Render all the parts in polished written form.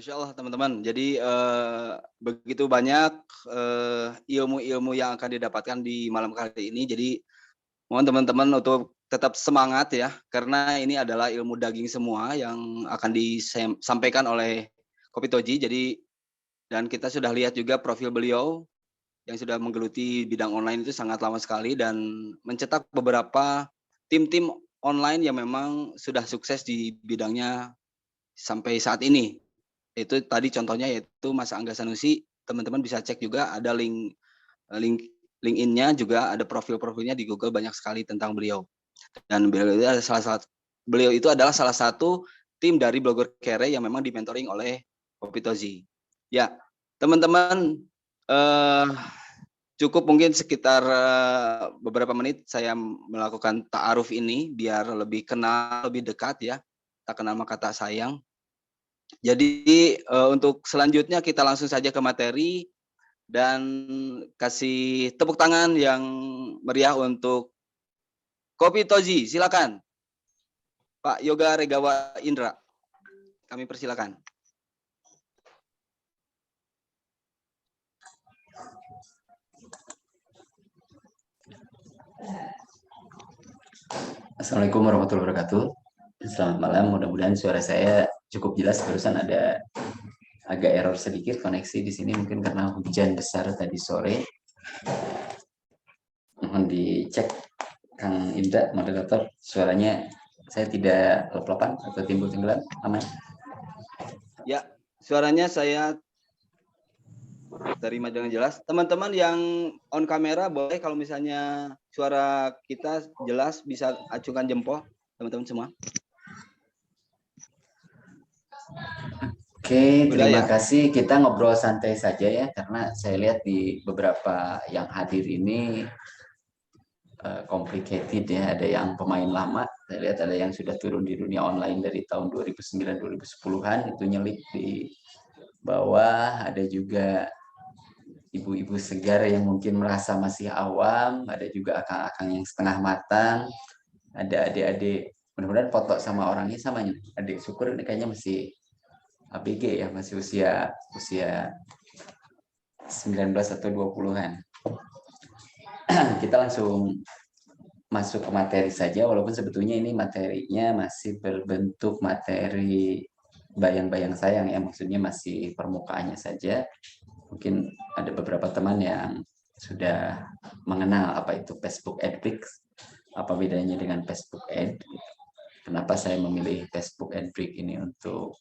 Masya Allah teman-teman. Jadi begitu banyak ilmu-ilmu yang akan didapatkan di malam kali ini. Jadi mohon teman-teman untuk tetap semangat ya, karena ini adalah ilmu daging semua yang akan disampaikan oleh Kopi Toji. Jadi dan kita sudah lihat juga profil beliau yang sudah menggeluti bidang online itu sangat lama sekali dan mencetak beberapa tim-tim online yang memang sudah sukses di bidangnya sampai saat ini. Itu tadi contohnya yaitu Mas Angga Sanusi, teman-teman bisa cek juga ada link LinkedIn-nya juga ada profil-profilnya di Google banyak sekali tentang beliau. Dan beliau itu adalah salah satu tim dari blogger Kere yang memang dimentoring oleh Kopi Tozi. Ya, teman-teman cukup mungkin sekitar beberapa menit saya melakukan ta'aruf ini biar lebih kenal, lebih dekat ya. Tak kenal maka tak sayang. Jadi untuk selanjutnya kita langsung saja ke materi dan kasih tepuk tangan yang meriah untuk Kopi Toji. Silakan, Pak Yoga Regawa Indra. Kami persilakan. Assalamualaikum warahmatullahi wabarakatuh. Selamat malam, mudah-mudahan suara saya cukup jelas. Barusan ada agak error sedikit koneksi di sini, mungkin karena hujan besar tadi sore. Mohon dicek, Kang Indra, moderator, suaranya saya tidak lep-lepan atau timbul tenggelam, aman? Ya, suaranya saya terima dengan jelas. Teman-teman yang on kamera boleh kalau misalnya suara kita jelas bisa acungkan jempol, teman-teman semua. Oke, terima ya? kasih. Kita ngobrol santai saja ya, karena saya lihat di beberapa yang hadir ini complicated ya. Ada yang pemain lama, saya lihat ada yang sudah turun di dunia online dari tahun 2009-2010-an, itu nyelip di bawah. Ada juga ibu-ibu segar yang mungkin merasa masih awam, ada juga akang-akang yang setengah matang, ada adik-adik, mudah-mudahan foto sama orangnya sama, adik syukur ini kayaknya masih ABG ya, masih usia 19 atau 20-an. Kita langsung masuk ke materi saja, walaupun sebetulnya ini materinya masih berbentuk materi bayang-bayang sayang ya, maksudnya masih permukaannya saja. Mungkin ada beberapa teman yang sudah mengenal apa itu Facebook Adbricks, apa bedanya dengan Facebook Ad, kenapa saya memilih Facebook Adbricks ini untuk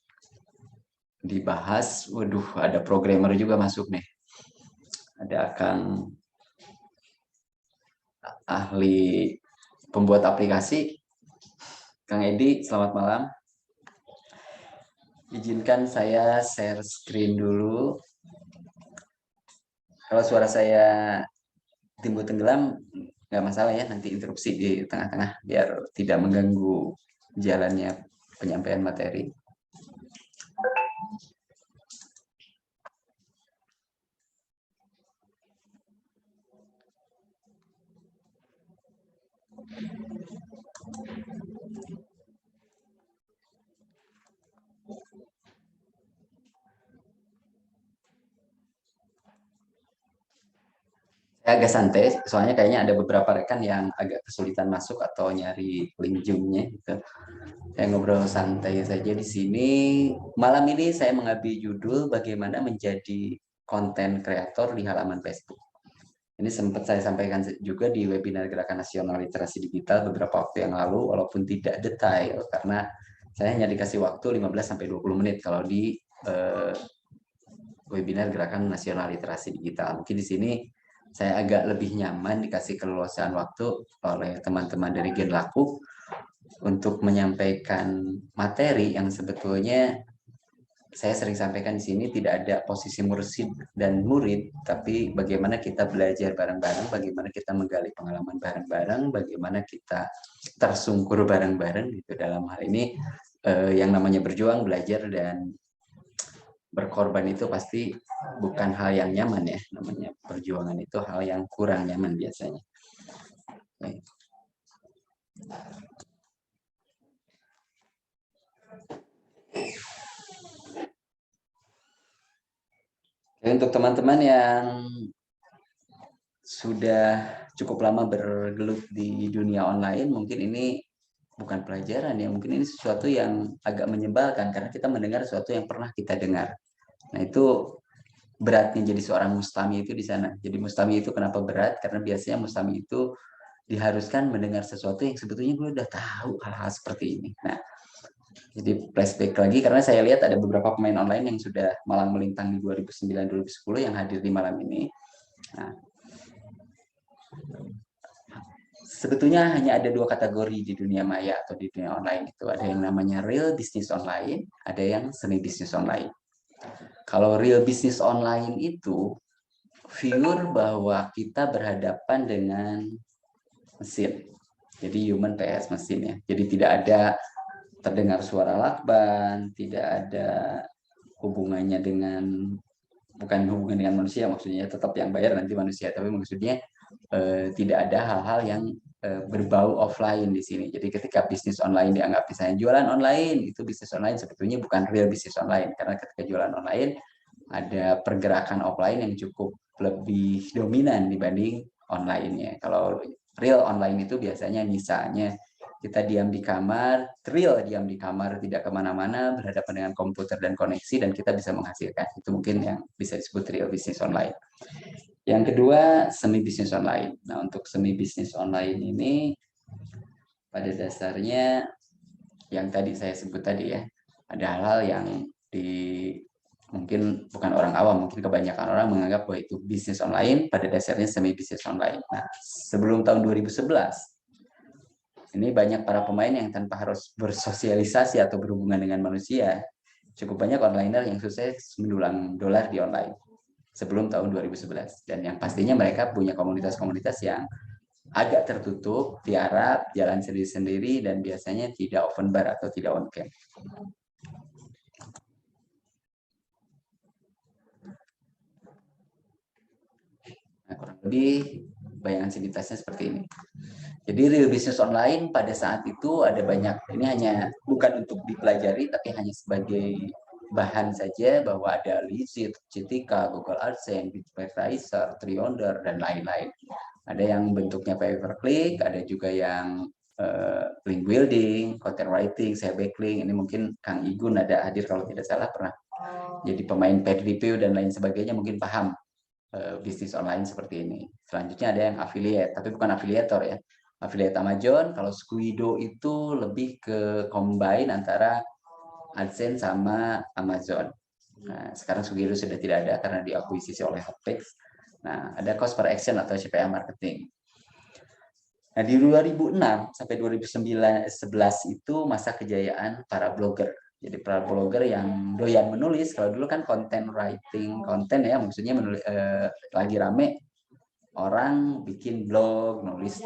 dibahas. Waduh, ada programmer juga masuk nih, ada Kang ahli pembuat aplikasi, Kang Edi, selamat malam. Izinkan saya share screen dulu. Kalau suara saya timbul tenggelam, nggak masalah ya, nanti interupsi di tengah-tengah biar tidak mengganggu jalannya penyampaian materi. Saya agak santai, soalnya kayaknya ada beberapa rekan yang agak kesulitan masuk atau nyari link Zoom-nya gitu. Saya ngobrol santai saja di sini. Malam ini saya mengambil judul bagaimana menjadi konten kreator di halaman Facebook. Ini sempat saya sampaikan juga di webinar Gerakan Nasional Literasi Digital beberapa waktu yang lalu, walaupun tidak detail karena saya hanya dikasih waktu 15-20 menit kalau di webinar Gerakan Nasional Literasi Digital. Mungkin di sini saya agak lebih nyaman dikasih keleluasaan waktu oleh teman-teman dari Genlaku untuk menyampaikan materi yang sebetulnya saya sering sampaikan di sini, tidak ada posisi mursid dan murid, tapi bagaimana kita belajar bareng-bareng, bagaimana kita menggali pengalaman bareng-bareng, bagaimana kita tersungkur bareng-bareng gitu. Dalam hal ini yang namanya berjuang, belajar, dan berkorban itu pasti bukan hal yang nyaman ya. Namanya perjuangan itu hal yang kurang nyaman biasanya. Baik. Untuk teman-teman yang sudah cukup lama bergelut di dunia online, mungkin ini bukan pelajaran ya, mungkin ini sesuatu yang agak menyebalkan karena kita mendengar sesuatu yang pernah kita dengar. Nah, itu beratnya jadi seorang mustami itu di sana. Jadi mustami itu kenapa berat? Karena biasanya mustami itu diharuskan mendengar sesuatu yang sebetulnya gue udah tahu hal-hal seperti ini. Nah, jadi flashback lagi karena saya lihat ada beberapa pemain online yang sudah malang melintang di 2009-2010 yang hadir di malam ini. Nah, sebetulnya hanya ada dua kategori di dunia maya atau di dunia online itu. Ada yang namanya real business online, ada yang semi business online. Kalau real business online itu pure bahwa kita berhadapan dengan mesin. Jadi human PS mesin ya. Jadi tidak ada terdengar suara lakban, tidak ada hubungannya dengan, bukan hubungan dengan manusia maksudnya, tetap yang bayar nanti manusia, tapi maksudnya tidak ada hal-hal yang berbau offline di sini. Jadi ketika bisnis online dianggap misalnya jualan online, itu bisnis online sebetulnya bukan real bisnis online, karena ketika jualan online ada pergerakan offline yang cukup lebih dominan dibanding online-nya. Kalau real online itu biasanya misalnya kita diam di kamar, real diam di kamar, tidak kemana-mana, berhadapan dengan komputer dan koneksi, dan kita bisa menghasilkan. Itu mungkin yang bisa disebut real business online. Yang kedua, semi bisnis online. Nah, untuk semi bisnis online ini pada dasarnya yang tadi saya sebut tadi ya, ada hal-hal yang di mungkin bukan orang awam, mungkin kebanyakan orang menganggap bahwa itu bisnis online, pada dasarnya semi bisnis online. Nah, sebelum tahun 2011, ini banyak para pemain yang tanpa harus bersosialisasi atau berhubungan dengan manusia, cukup banyak onliner yang sukses mendulang dolar di online sebelum tahun 2011. Dan yang pastinya mereka punya komunitas-komunitas yang agak tertutup, tiarap, jalan sendiri-sendiri, dan biasanya tidak open bar atau tidak on cam. Nah, kurang lebih bayangan sinditasnya seperti ini. Jadi real business online pada saat itu ada banyak, ini hanya bukan untuk dipelajari, tapi hanya sebagai bahan saja, bahwa ada Lizit, Citika, Google AdSense, Bitadvertiser, Trionder, dan lain-lain. Ada yang bentuknya pay per click, ada juga yang link building, content writing, saya backlink. Ini mungkin Kang Igun ada hadir kalau tidak salah, pernah jadi pemain paid review dan lain sebagainya, mungkin paham bisnis online seperti ini. Selanjutnya ada yang affiliate, tapi bukan afiliator ya. Affiliate Amazon, kalau Squidoo itu lebih ke combine antara AdSense sama Amazon. Nah, sekarang Squidoo sudah tidak ada karena diakuisisi oleh Hotpix. Nah, ada cost per action atau CPA marketing. Nah, di 2006 sampai 2011 itu masa kejayaan para blogger. Jadi para blogger yang doyan menulis. Kalau dulu kan content writing, konten ya, maksudnya menulis, lagi rame orang bikin blog, nulis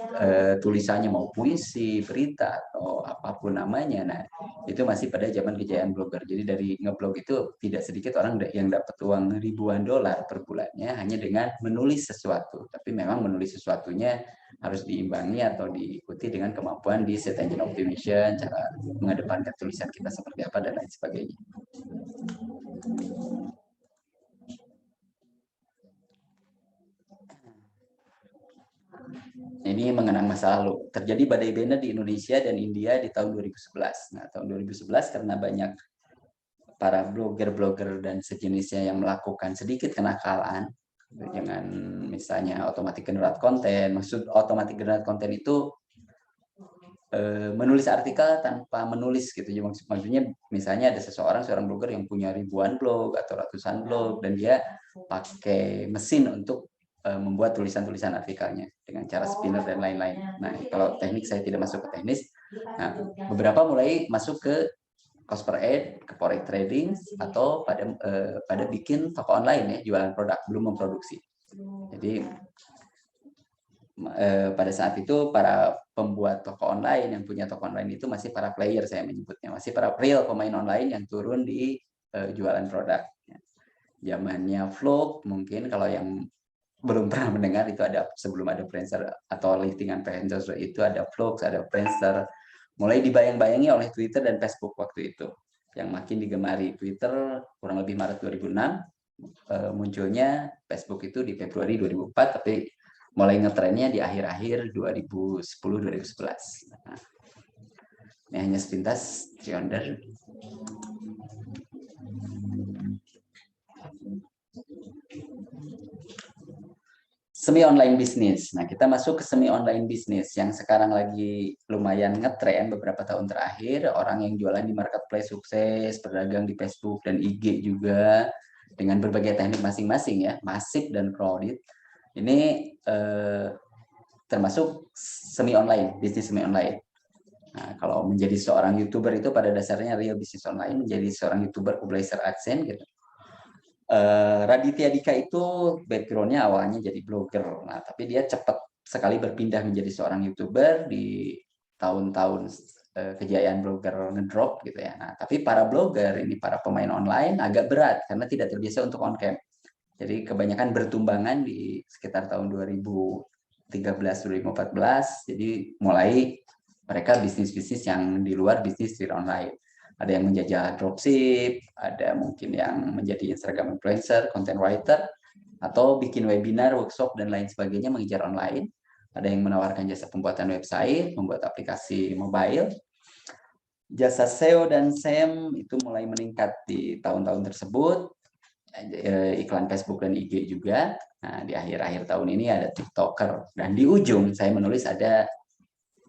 tulisannya mau puisi, berita, atau apapun namanya. Nah, itu masih pada zaman kejayaan blogger. Jadi dari ngeblog itu tidak sedikit orang yang dapat uang ribuan dolar per bulannya hanya dengan menulis sesuatu. Tapi memang menulis sesuatunya harus diimbangi atau diikuti dengan kemampuan di search engine optimization, cara mengedepankan tulisan kita seperti apa, dan lain sebagainya. Ini mengenang masa lalu. Terjadi badai band di Indonesia dan India di tahun 2011. Nah, tahun 2011 karena banyak para blogger-blogger dan sejenisnya yang melakukan sedikit kenakalan dengan misalnya automatic generate content. Maksud automatic generate content itu menulis artikel tanpa menulis gitu. Maksudnya misalnya ada seorang blogger yang punya ribuan blog atau ratusan blog, dan dia pakai mesin untuk membuat tulisan-tulisan artikelnya dengan cara spinner dan lain-lain. Nah, kalau teknik saya tidak masuk ke teknis. Nah, beberapa mulai masuk ke cost per ad, ke forex trading, atau pada bikin toko online ya, jualan produk, belum memproduksi. Jadi pada saat itu para pembuat toko online yang punya toko online itu masih para player, saya menyebutnya, masih para real pemain online yang turun di jualan produk. Zamannya vlog, mungkin kalau yang belum pernah mendengar, itu ada sebelum ada Friendster atau liftingan Friendster, itu ada vlog, ada Friendster. Mulai dibayang-bayangi oleh Twitter dan Facebook waktu itu, yang makin digemari. Twitter kurang lebih Maret 2006, munculnya Facebook itu di Februari 2004, tapi mulai ngetrennya di akhir-akhir 2010-2011. Nah, ini hanya sepintas Trionder. Semi online bisnis. Nah, kita masuk ke semi online bisnis yang sekarang lagi lumayan ngetren beberapa tahun terakhir. Orang yang jualan di marketplace sukses, berdagang di Facebook dan IG juga dengan berbagai teknik masing-masing ya, masif dan crowded. Ini termasuk semi online, bisnis semi online. Nah, kalau menjadi seorang YouTuber itu pada dasarnya real bisnis online, menjadi seorang YouTuber publisher AdSense gitu. Raditya Dika itu background-nya awalnya jadi blogger. Nah, tapi dia cepat sekali berpindah menjadi seorang YouTuber di tahun-tahun kejayaan blogger ngedrop gitu ya. Nah, tapi para blogger ini, para pemain online agak berat karena tidak terbiasa untuk on-cam. Jadi kebanyakan bertumbangan di sekitar tahun 2013-2014. Jadi mulai mereka bisnis-bisnis yang di luar bisnis di online. Ada yang menjajah dropship, ada mungkin yang menjadi Instagram influencer, content writer, atau bikin webinar, workshop, dan lain sebagainya mengejar online. Ada yang menawarkan jasa pembuatan website, membuat aplikasi mobile. Jasa SEO dan SEM itu mulai meningkat di tahun-tahun tersebut. Iklan Facebook dan IG juga. Nah, di akhir-akhir tahun ini ada TikToker. Dan di ujung saya menulis ada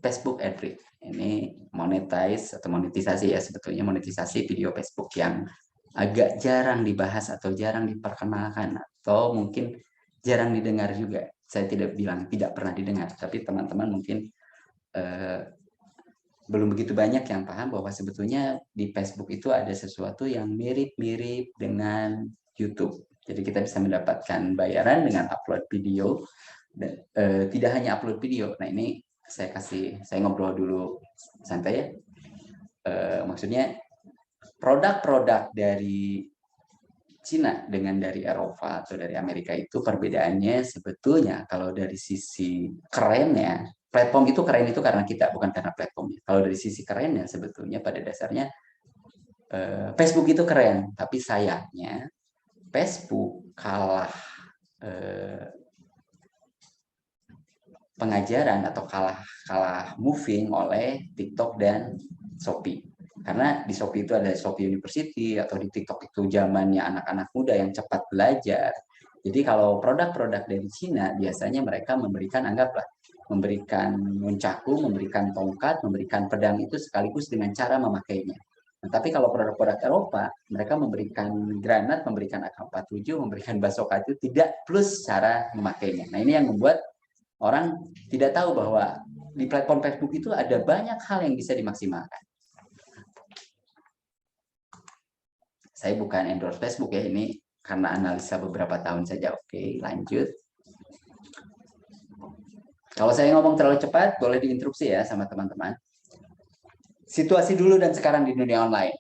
Facebook Ad-Read. Ini monetize atau monetisasi ya, sebetulnya monetisasi video Facebook yang agak jarang dibahas atau jarang diperkenalkan atau mungkin jarang didengar juga. Saya tidak bilang tidak pernah didengar, tapi teman-teman mungkin belum begitu banyak yang paham bahwa sebetulnya di Facebook itu ada sesuatu yang mirip-mirip dengan YouTube. Jadi kita bisa mendapatkan bayaran dengan upload video dan tidak hanya upload video. Nah, ini saya ngobrol dulu santai ya. Maksudnya produk-produk dari Cina dengan dari Eropa atau dari Amerika itu perbedaannya sebetulnya kalau dari sisi kerennya, platform itu keren itu karena kita, bukan karena platformnya. Kalau dari sisi kerennya sebetulnya pada dasarnya Facebook itu keren, tapi sayangnya Facebook kalah pengajaran atau kalah moving oleh TikTok dan Shopee. Karena di Shopee itu ada Shopee University, atau di TikTok itu zamannya anak-anak muda yang cepat belajar. Jadi kalau produk-produk dari Cina biasanya mereka memberikan, anggaplah, memberikan nunchaku, memberikan tongkat, memberikan pedang itu sekaligus dengan cara memakainya. Nah, tapi kalau produk-produk Eropa, mereka memberikan granat, memberikan AK-47, memberikan bazooka itu tidak plus cara memakainya. Nah, ini yang membuat orang tidak tahu bahwa di platform Facebook itu ada banyak hal yang bisa dimaksimalkan. Saya bukan endorse Facebook ya, ini karena analisa beberapa tahun saja. Oke, lanjut. Kalau saya ngomong terlalu cepat, boleh diinterupsi ya sama teman-teman. Situasi dulu dan sekarang di dunia online.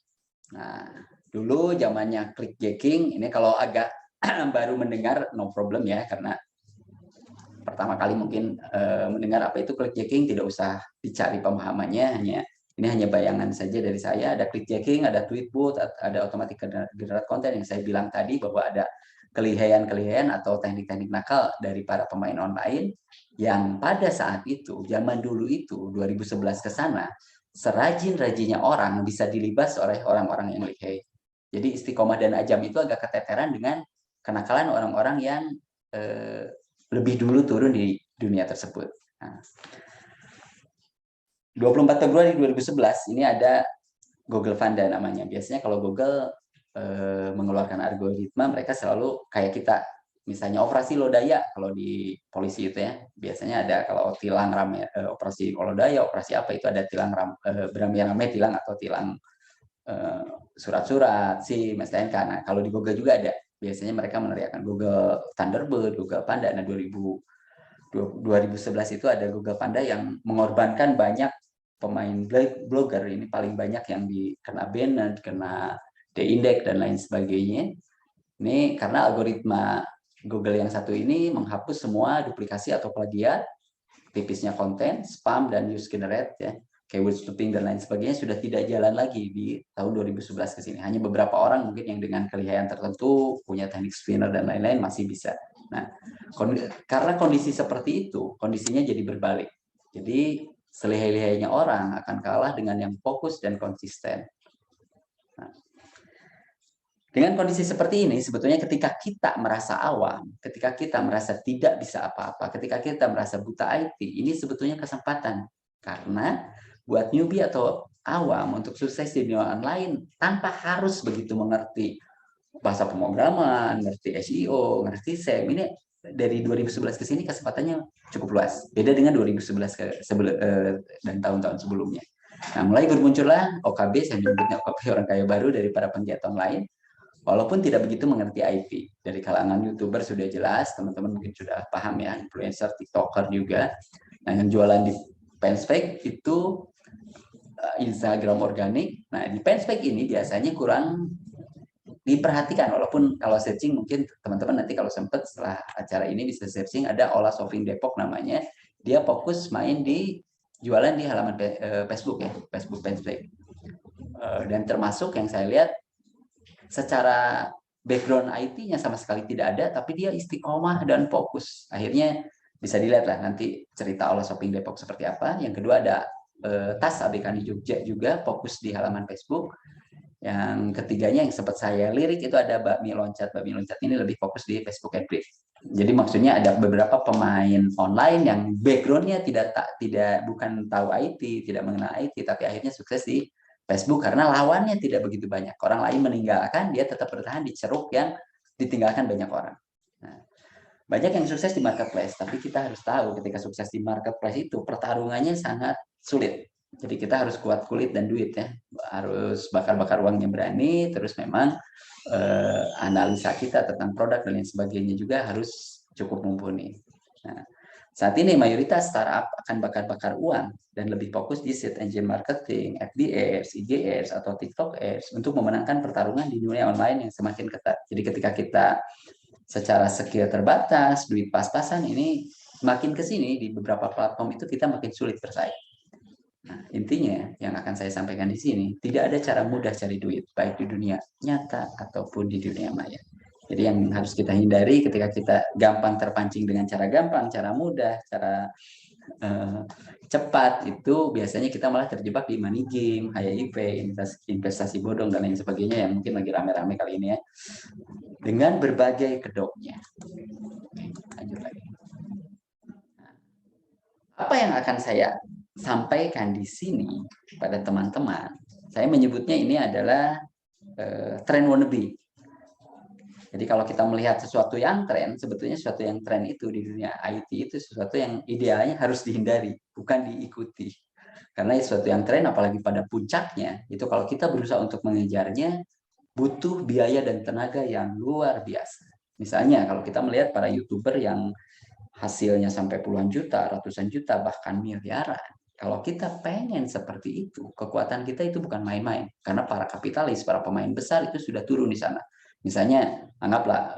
Nah, dulu zamannya clickjacking, ini kalau agak baru mendengar, no problem ya, karena pertama kali mungkin mendengar apa itu clickjacking, tidak usah dicari pemahamannya, ini hanya bayangan saja dari saya. Ada clickjacking, ada tweetbot, ada automatic generate content yang saya bilang tadi, bahwa ada kelihayan-kelihayan atau teknik-teknik nakal dari para pemain online yang pada saat itu, zaman dulu itu 2011 ke sana, serajin-rajinnya orang bisa dilibas oleh orang-orang yang lihai. Jadi Istiqomah dan Ajam itu agak keteteran dengan kenakalan orang-orang yang lebih dulu turun di dunia tersebut. Nah, 24 Februari 2011 ini ada Google Vanda namanya. Biasanya kalau Google mengeluarkan algoritma, mereka selalu kayak kita, misalnya operasi lodaya kalau di polisi itu ya, biasanya ada kalau tilang rame, operasi lodaya, operasi apa itu ada tilang beramai-ramai tilang atau tilang surat-surat, SIM, STNK. Nah, kalau di Google juga ada. Biasanya mereka meneriakan Google Thunderbird, Google Panda. Nah, 2011 itu ada Google Panda yang mengorbankan banyak pemain blogger. Ini paling banyak yang kena banned, kena de-index, dan lain sebagainya. Ini karena algoritma Google yang satu ini menghapus semua duplikasi atau plagiat, tipisnya konten, spam, dan user generate ya. keyword stuffing dan lain sebagainya sudah tidak jalan lagi di tahun 2011 ke sini. Hanya beberapa orang mungkin yang dengan kelihayan tertentu, punya teknik spinner dan lain-lain masih bisa. Nah, karena kondisi seperti itu, kondisinya jadi berbalik. Jadi selihai-lihainya orang akan kalah dengan yang fokus dan konsisten. Nah, dengan kondisi seperti ini, sebetulnya ketika kita merasa awam, ketika kita merasa tidak bisa apa-apa, ketika kita merasa buta IT, ini sebetulnya kesempatan. Karena buat newbie atau awam untuk sukses di dunia online, tanpa harus begitu mengerti bahasa pemrograman, ngerti SEO, ngerti SEM, ini dari 2011 ke sini kesempatannya cukup luas. Beda dengan 2011 dan tahun-tahun sebelumnya. Nah, mulai bermuncullah OKB, saya menyebutnya OKB orang kaya baru dari para penggiat online. Walaupun tidak begitu mengerti IT, dari kalangan YouTuber sudah jelas, teman-teman mungkin sudah paham ya, influencer, TikToker juga. Nah, yang jualan di Penspec itu Instagram organik. Nah, di Penspec ini biasanya kurang diperhatikan, walaupun kalau searching mungkin teman-teman nanti kalau sempat setelah acara ini bisa searching, ada Olah Shopping Depok namanya. Dia fokus main di jualan di halaman Facebook ya, Facebook Penspec. Dan termasuk yang saya lihat secara background IT-nya sama sekali tidak ada, tapi dia istiqomah dan fokus. Akhirnya bisa dilihat lah nanti cerita Olah Shopping Depok seperti apa. Yang kedua ada Tas ABK di Jogja juga fokus di halaman Facebook. Yang ketiganya yang sempat saya lirik itu ada Bakmi Loncat. Bakmi Loncat ini lebih fokus di Facebook and Brief. Jadi maksudnya ada beberapa pemain online yang background-nya bukan tahu IT, tidak mengenal IT, tapi akhirnya sukses di Facebook karena lawannya tidak begitu banyak. Orang lain meninggalkan, dia tetap bertahan di ceruk yang ditinggalkan banyak orang. Nah, banyak yang sukses di marketplace, tapi kita harus tahu ketika sukses di marketplace itu pertarungannya sangat sulit. Jadi kita harus kuat kulit dan duit ya, harus bakar-bakar uangnya berani, terus memang analisa kita tentang produk dan lain sebagainya juga harus cukup mumpuni. Nah, saat ini mayoritas startup akan bakar-bakar uang dan lebih fokus di search engine marketing, FB Ads, IG Ads, atau TikTok Ads untuk memenangkan pertarungan di dunia online yang semakin ketat. Jadi ketika kita secara skill terbatas, duit pas-pasan, ini makin ke sini di beberapa platform itu kita makin sulit bersaing. Nah, intinya yang akan saya sampaikan di sini, tidak ada cara mudah cari duit, baik di dunia nyata ataupun di dunia maya. Jadi yang harus kita hindari ketika kita gampang terpancing dengan cara gampang, cara mudah, cara cepat, itu biasanya kita malah terjebak di money game, HIP, investasi bodong, dan lain sebagainya yang mungkin lagi rame-rame kali ini ya. Dengan berbagai kedoknya. Lanjut lagi. Apa yang akan saya sampaikan di sini pada teman-teman, saya menyebutnya ini adalah tren wannabe. Jadi kalau kita melihat sesuatu yang tren, sebetulnya sesuatu yang tren itu di dunia IT itu sesuatu yang idealnya harus dihindari, bukan diikuti. Karena sesuatu yang tren, apalagi pada puncaknya, itu kalau kita berusaha untuk mengejarnya, butuh biaya dan tenaga yang luar biasa. Misalnya kalau kita melihat para YouTuber yang hasilnya sampai puluhan juta, ratusan juta, bahkan miliaran. Kalau kita pengen seperti itu, kekuatan kita itu bukan main-main. Karena para kapitalis, para pemain besar itu sudah turun di sana. Misalnya, anggaplah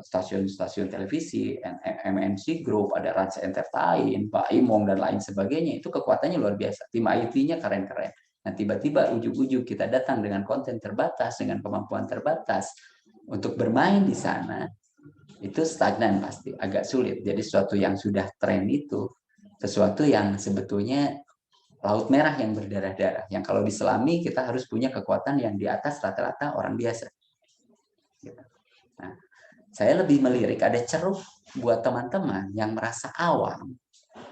stasiun-stasiun televisi, MNC Group, ada Rans Entertain, Pak Imong, dan lain sebagainya. Itu kekuatannya luar biasa. Tim IT-nya keren-keren. Nah, tiba-tiba ujug-ujug kita datang dengan konten terbatas, dengan kemampuan terbatas untuk bermain di sana, itu stagnan pasti, agak sulit. Jadi sesuatu yang sudah tren itu, sesuatu yang sebetulnya laut merah yang berdarah-darah, yang kalau diselami kita harus punya kekuatan yang di atas rata-rata orang biasa. Nah, saya lebih melirik ada ceruk buat teman-teman yang merasa awam.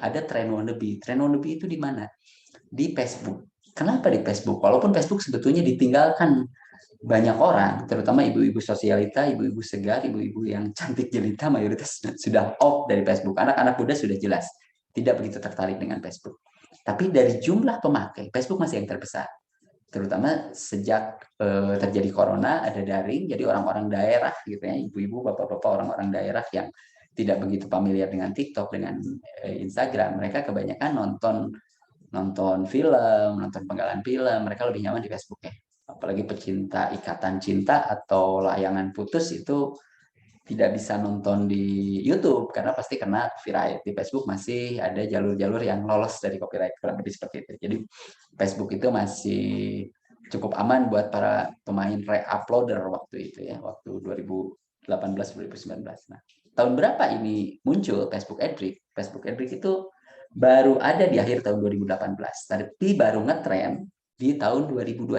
Ada tren wannabe. Tren wannabe itu di mana? Di Facebook. Kenapa di Facebook? Walaupun Facebook sebetulnya ditinggalkan banyak orang, terutama ibu-ibu sosialita, ibu-ibu segar, ibu-ibu yang cantik jelita, mayoritas sudah off dari Facebook. Anak-anak muda sudah jelas tidak begitu tertarik dengan Facebook. Tapi dari jumlah pemakai, Facebook masih yang terbesar. Terutama sejak terjadi corona, ada daring, jadi orang-orang daerah gitu ya, ibu-ibu, bapak-bapak, orang-orang daerah yang tidak begitu familiar dengan TikTok, dengan Instagram, mereka kebanyakan nonton film, nonton penggalan film, mereka lebih nyaman di Facebook ya. Apalagi pecinta ikatan cinta atau layangan putus itu tidak bisa nonton di YouTube karena pasti kena copyright. Di Facebook masih ada jalur-jalur yang lolos dari copyright, kurang lebih seperti itu. Jadi Facebook itu masih cukup aman buat para pemain re-uploader waktu itu ya, waktu 2018-2019. Nah, tahun berapa ini muncul Facebook Addict? Facebook Addict itu baru ada di akhir tahun 2018, tapi baru ngetrend di tahun 2021.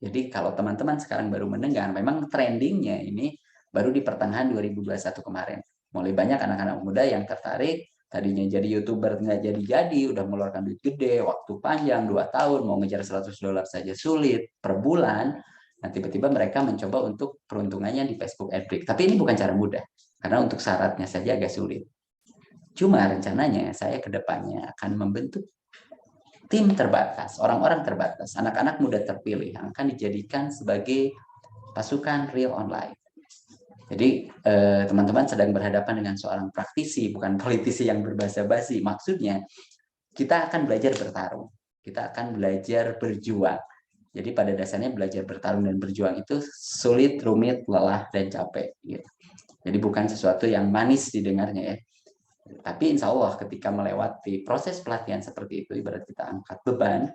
Jadi kalau teman-teman sekarang baru mendengar, memang trendingnya ini baru di pertengahan 2021 kemarin. Mulai banyak anak-anak muda yang tertarik, tadinya jadi YouTuber nggak jadi-jadi, udah mengeluarkan duit gede, waktu panjang, 2 tahun, mau ngejar $100 saja sulit, per bulan. Nah, tiba-tiba mereka mencoba untuk peruntungannya di Facebook Addict. Tapi ini bukan cara mudah, karena untuk syaratnya saja agak sulit. Cuma rencananya saya ke depannya akan membentuk tim terbatas, orang-orang terbatas, anak-anak muda terpilih yang akan dijadikan sebagai pasukan real online. Jadi teman-teman sedang berhadapan dengan seorang praktisi, bukan politisi yang berbahasa basi. Maksudnya kita akan belajar bertarung, kita akan belajar berjuang. Jadi pada dasarnya belajar bertarung dan berjuang itu sulit, rumit, lelah, dan capek. Gitu. Jadi bukan sesuatu yang manis didengarnya ya. Tapi insya Allah ketika melewati proses pelatihan seperti itu, ibarat kita angkat beban,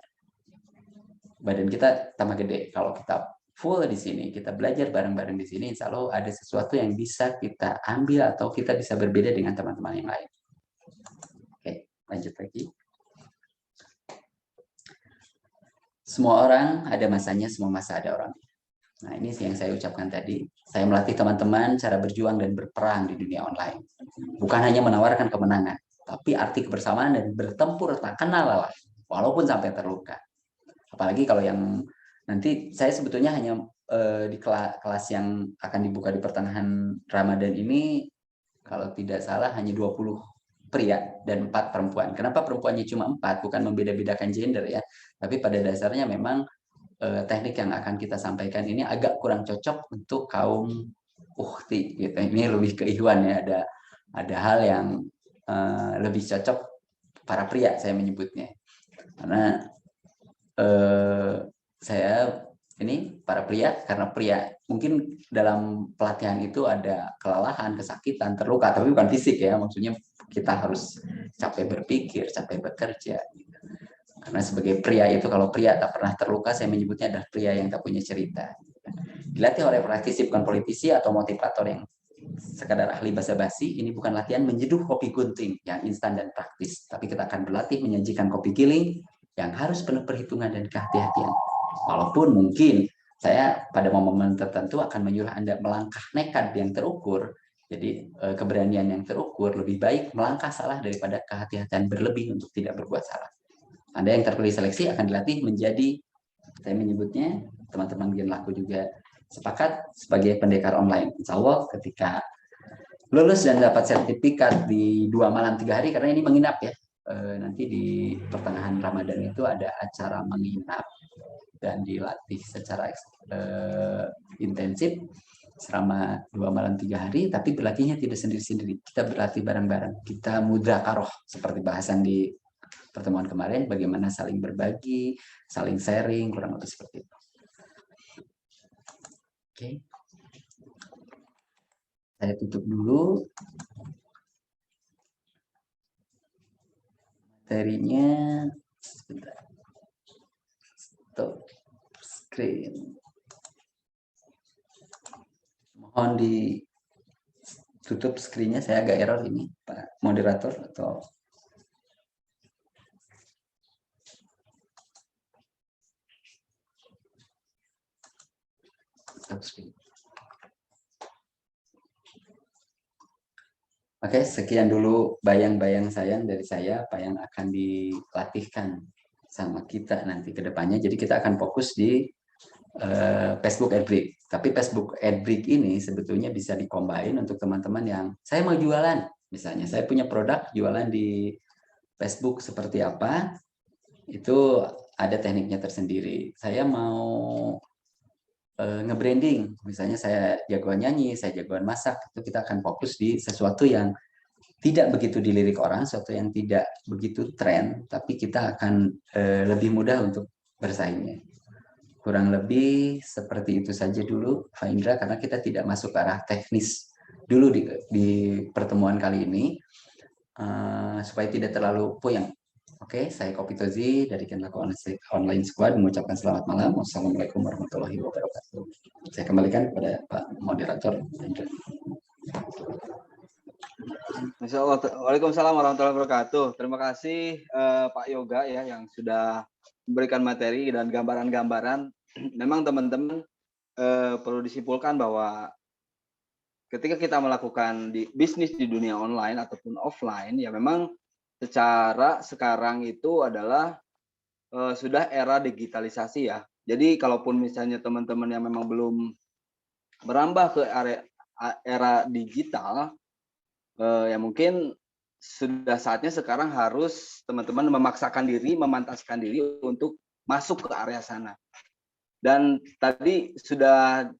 badan kita tambah gede. Kalau kita full di sini, kita belajar bareng-bareng di sini, insya Allah ada sesuatu yang bisa kita ambil atau kita bisa berbeda dengan teman-teman yang lain. Oke, lanjut lagi. Semua orang ada masanya, semua masa ada orangnya. Nah, ini yang saya ucapkan tadi. Saya melatih teman-teman cara berjuang dan berperang di dunia online. Bukan hanya menawarkan kemenangan, tapi arti kebersamaan dan bertempur tak kenal lelah, walaupun sampai terluka. Apalagi kalau yang nanti saya sebetulnya hanya di kelas yang akan dibuka di pertengahan Ramadan ini, kalau tidak salah hanya 20 pria dan 4 perempuan. Kenapa perempuannya cuma 4? Bukan membeda-bedakan gender ya, tapi pada dasarnya memang teknik yang akan kita sampaikan ini agak kurang cocok untuk kaum ukhti gitu. Ini lebih ke ikhwan ya, ada hal yang lebih cocok para pria saya menyebutnya. Karena saya ini para pria, karena pria mungkin dalam pelatihan itu ada kelelahan, kesakitan, terluka, tapi bukan fisik ya, maksudnya kita harus capek berpikir, capek bekerja. Gitu. Karena sebagai pria itu, kalau pria tak pernah terluka, saya menyebutnya adalah pria yang tak punya cerita. Dilatih oleh praktisi, bukan politisi atau motivator yang sekadar ahli basa-basi. Ini bukan latihan menyeduh kopi gunting yang instan dan praktis, tapi kita akan berlatih menyajikan kopi giling yang harus penuh perhitungan dan kehati-hatian. Walaupun mungkin saya pada momen tertentu akan menyuruh Anda melangkah nekat yang terukur, jadi keberanian yang terukur, lebih baik melangkah salah daripada kehati-hatian berlebih untuk tidak berbuat salah. Anda yang terpilih seleksi akan dilatih menjadi, saya menyebutnya, teman-teman Gen Laku juga sepakat sebagai pendekar online. Insya Allah ketika lulus dan dapat sertifikat di 2 malam 3 hari, karena ini menginap ya, nanti di pertengahan Ramadan itu ada acara menginap dan dilatih secara intensif selama 2 malam 3 hari, tapi berlatihnya tidak sendiri-sendiri. Kita berlatih bareng-bareng. Kita mudzakarah seperti bahasan di pertemuan kemarin, bagaimana saling berbagi, saling sharing, kurang lebih seperti itu. Oke. Saya tutup dulu. Materinya sebentar. Stop screen. Mohon ditutup screen-nya, saya agak error ini, Pak moderator atau stop screen. Oke, sekian dulu bayang-bayang dari saya, apa yang akan dilatihkan sama kita nanti ke depannya. Jadi kita akan fokus di Facebook Addict. Tapi Facebook Addict ini sebetulnya bisa dikombain untuk teman-teman yang saya mau jualan. Misalnya saya punya produk jualan di Facebook seperti apa, itu ada tekniknya tersendiri. Saya mau nge-branding, misalnya saya jagoan nyanyi, saya jagoan masak, itu kita akan fokus di sesuatu yang tidak begitu dilirik orang, sesuatu yang tidak begitu tren, tapi kita akan lebih mudah untuk bersaingnya. Kurang lebih seperti itu saja dulu, Pak Indra, karena kita tidak masuk ke arah teknis dulu di pertemuan kali ini supaya tidak terlalu puyeng. Oke, saya Kopi Tozi dari Genlaku Online Squad mengucapkan selamat malam. Wassalamualaikum warahmatullahi wabarakatuh. Saya kembalikan kepada Pak Moderator. Waalaikumsalam warahmatullahi wabarakatuh. Terima kasih Pak Yoga ya yang sudah memberikan materi dan gambaran-gambaran. Memang teman-teman perlu disimpulkan bahwa ketika kita melakukan bisnis di dunia online ataupun offline, ya memang secara sekarang itu adalah sudah era digitalisasi ya. Jadi kalaupun misalnya teman-teman yang memang belum merambah ke era digital, ya mungkin sudah saatnya sekarang harus teman-teman memaksakan diri, memantaskan diri untuk masuk ke area sana. Dan tadi sudah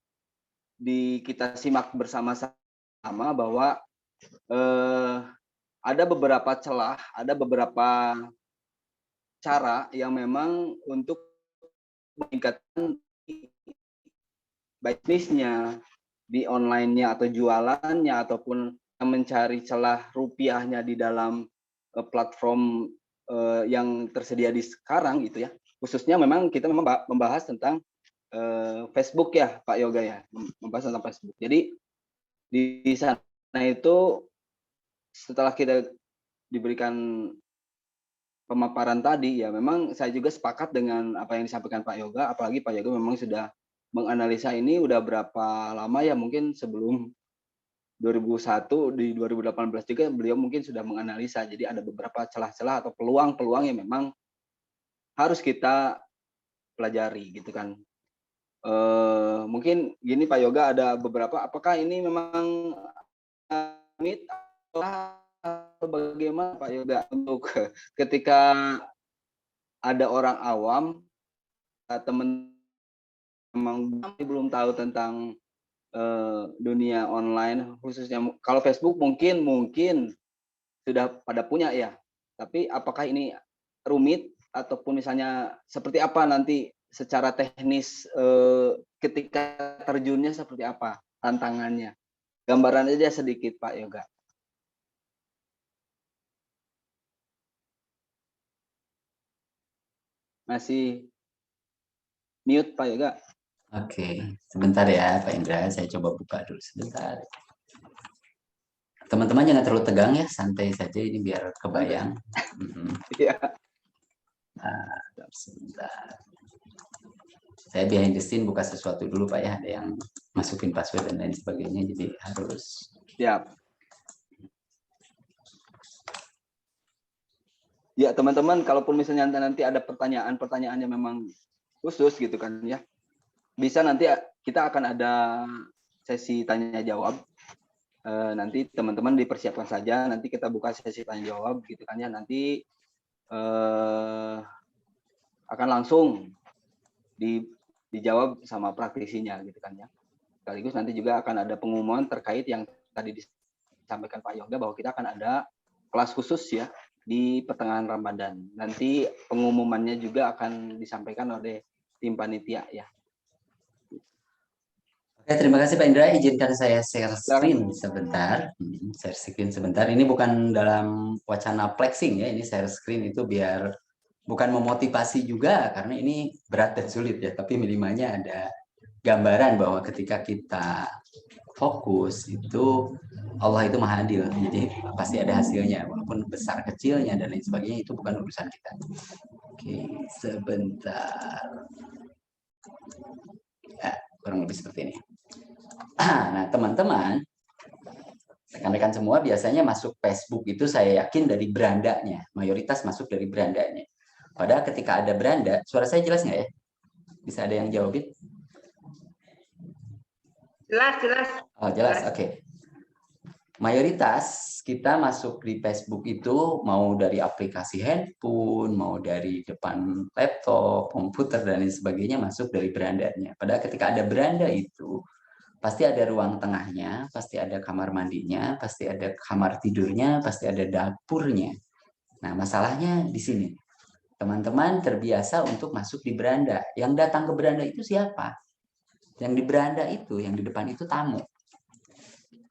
kita simak bersama-sama bahwa ada beberapa celah, ada beberapa cara yang memang untuk meningkatkan bisnisnya di online-nya atau jualannya ataupun mencari celah rupiahnya di dalam platform yang tersedia di sekarang gitu ya. Khususnya memang kita memang membahas tentang Facebook ya Pak Yoga ya, membahas tentang Facebook. Jadi di sana itu setelah kita diberikan pemaparan tadi ya memang saya juga sepakat dengan apa yang disampaikan Pak Yoga, apalagi Pak Yoga memang sudah menganalisa ini udah berapa lama ya, mungkin sebelum 2001 di 2018 juga beliau mungkin sudah menganalisa. Jadi ada beberapa celah-celah atau peluang-peluang yang memang harus kita pelajari gitu kan. Mungkin gini Pak Yoga, ada beberapa, apakah ini memang mit atau bagaimana Pak Yoga untuk ketika ada orang awam, teman memang belum tahu tentang dunia online, khususnya kalau Facebook mungkin sudah pada punya ya, tapi apakah ini rumit ataupun misalnya seperti apa nanti secara teknis ketika terjunnya seperti apa tantangannya? Gambaran aja sedikit Pak Yoga. Masih mute Pak Yoga. Oke, sebentar ya Pak Indra, saya coba buka dulu sebentar. Teman-teman jangan terlalu tegang ya, santai saja ini biar kebayang. Iya. Sebentar. Saya behind the scene buka sesuatu dulu Pak ya, ada yang masukin password dan lain sebagainya, jadi harus. Siap. Ya teman-teman, kalaupun misalnya nanti ada pertanyaan yang memang khusus gitu kan ya, bisa nanti kita akan ada sesi tanya jawab. Nanti teman-teman dipersiapkan saja, nanti kita buka sesi tanya jawab gitu kan ya, nanti akan langsung dijawab sama praktisinya gitu kan ya. Sekaligus nanti juga akan ada pengumuman terkait yang tadi disampaikan Pak Yoga bahwa kita akan ada kelas khusus ya di pertengahan Ramadan. Nanti pengumumannya juga akan disampaikan oleh tim panitia ya. Oke, terima kasih Pak Indra. Izinkan saya share screen sebentar. Share screen sebentar. Ini bukan dalam wacana flexing ya. Ini share screen itu biar bukan memotivasi juga karena ini berat dan sulit ya. Tapi minimalnya ada gambaran bahwa ketika kita fokus itu Allah itu maha adil. Jadi pasti ada hasilnya. Walaupun besar kecilnya dan lain sebagainya itu bukan urusan kita. Oke, sebentar. Ya, kurang lebih seperti ini. Nah, teman-teman, rekan-rekan semua biasanya masuk Facebook itu saya yakin dari berandanya. Mayoritas masuk dari berandanya. Padahal ketika ada beranda, suara saya jelas nggak ya? Bisa ada yang jawabin? Jelas. Oh, jelas, oke. Mayoritas kita masuk di Facebook itu mau dari aplikasi handphone, mau dari depan laptop, komputer, dan lain sebagainya masuk dari berandanya. Padahal ketika ada beranda itu, pasti ada ruang tengahnya, pasti ada kamar mandinya, pasti ada kamar tidurnya, pasti ada dapurnya. Nah, masalahnya di sini. Teman-teman terbiasa untuk masuk di beranda. Yang datang ke beranda itu siapa? Yang di beranda itu, yang di depan itu tamu.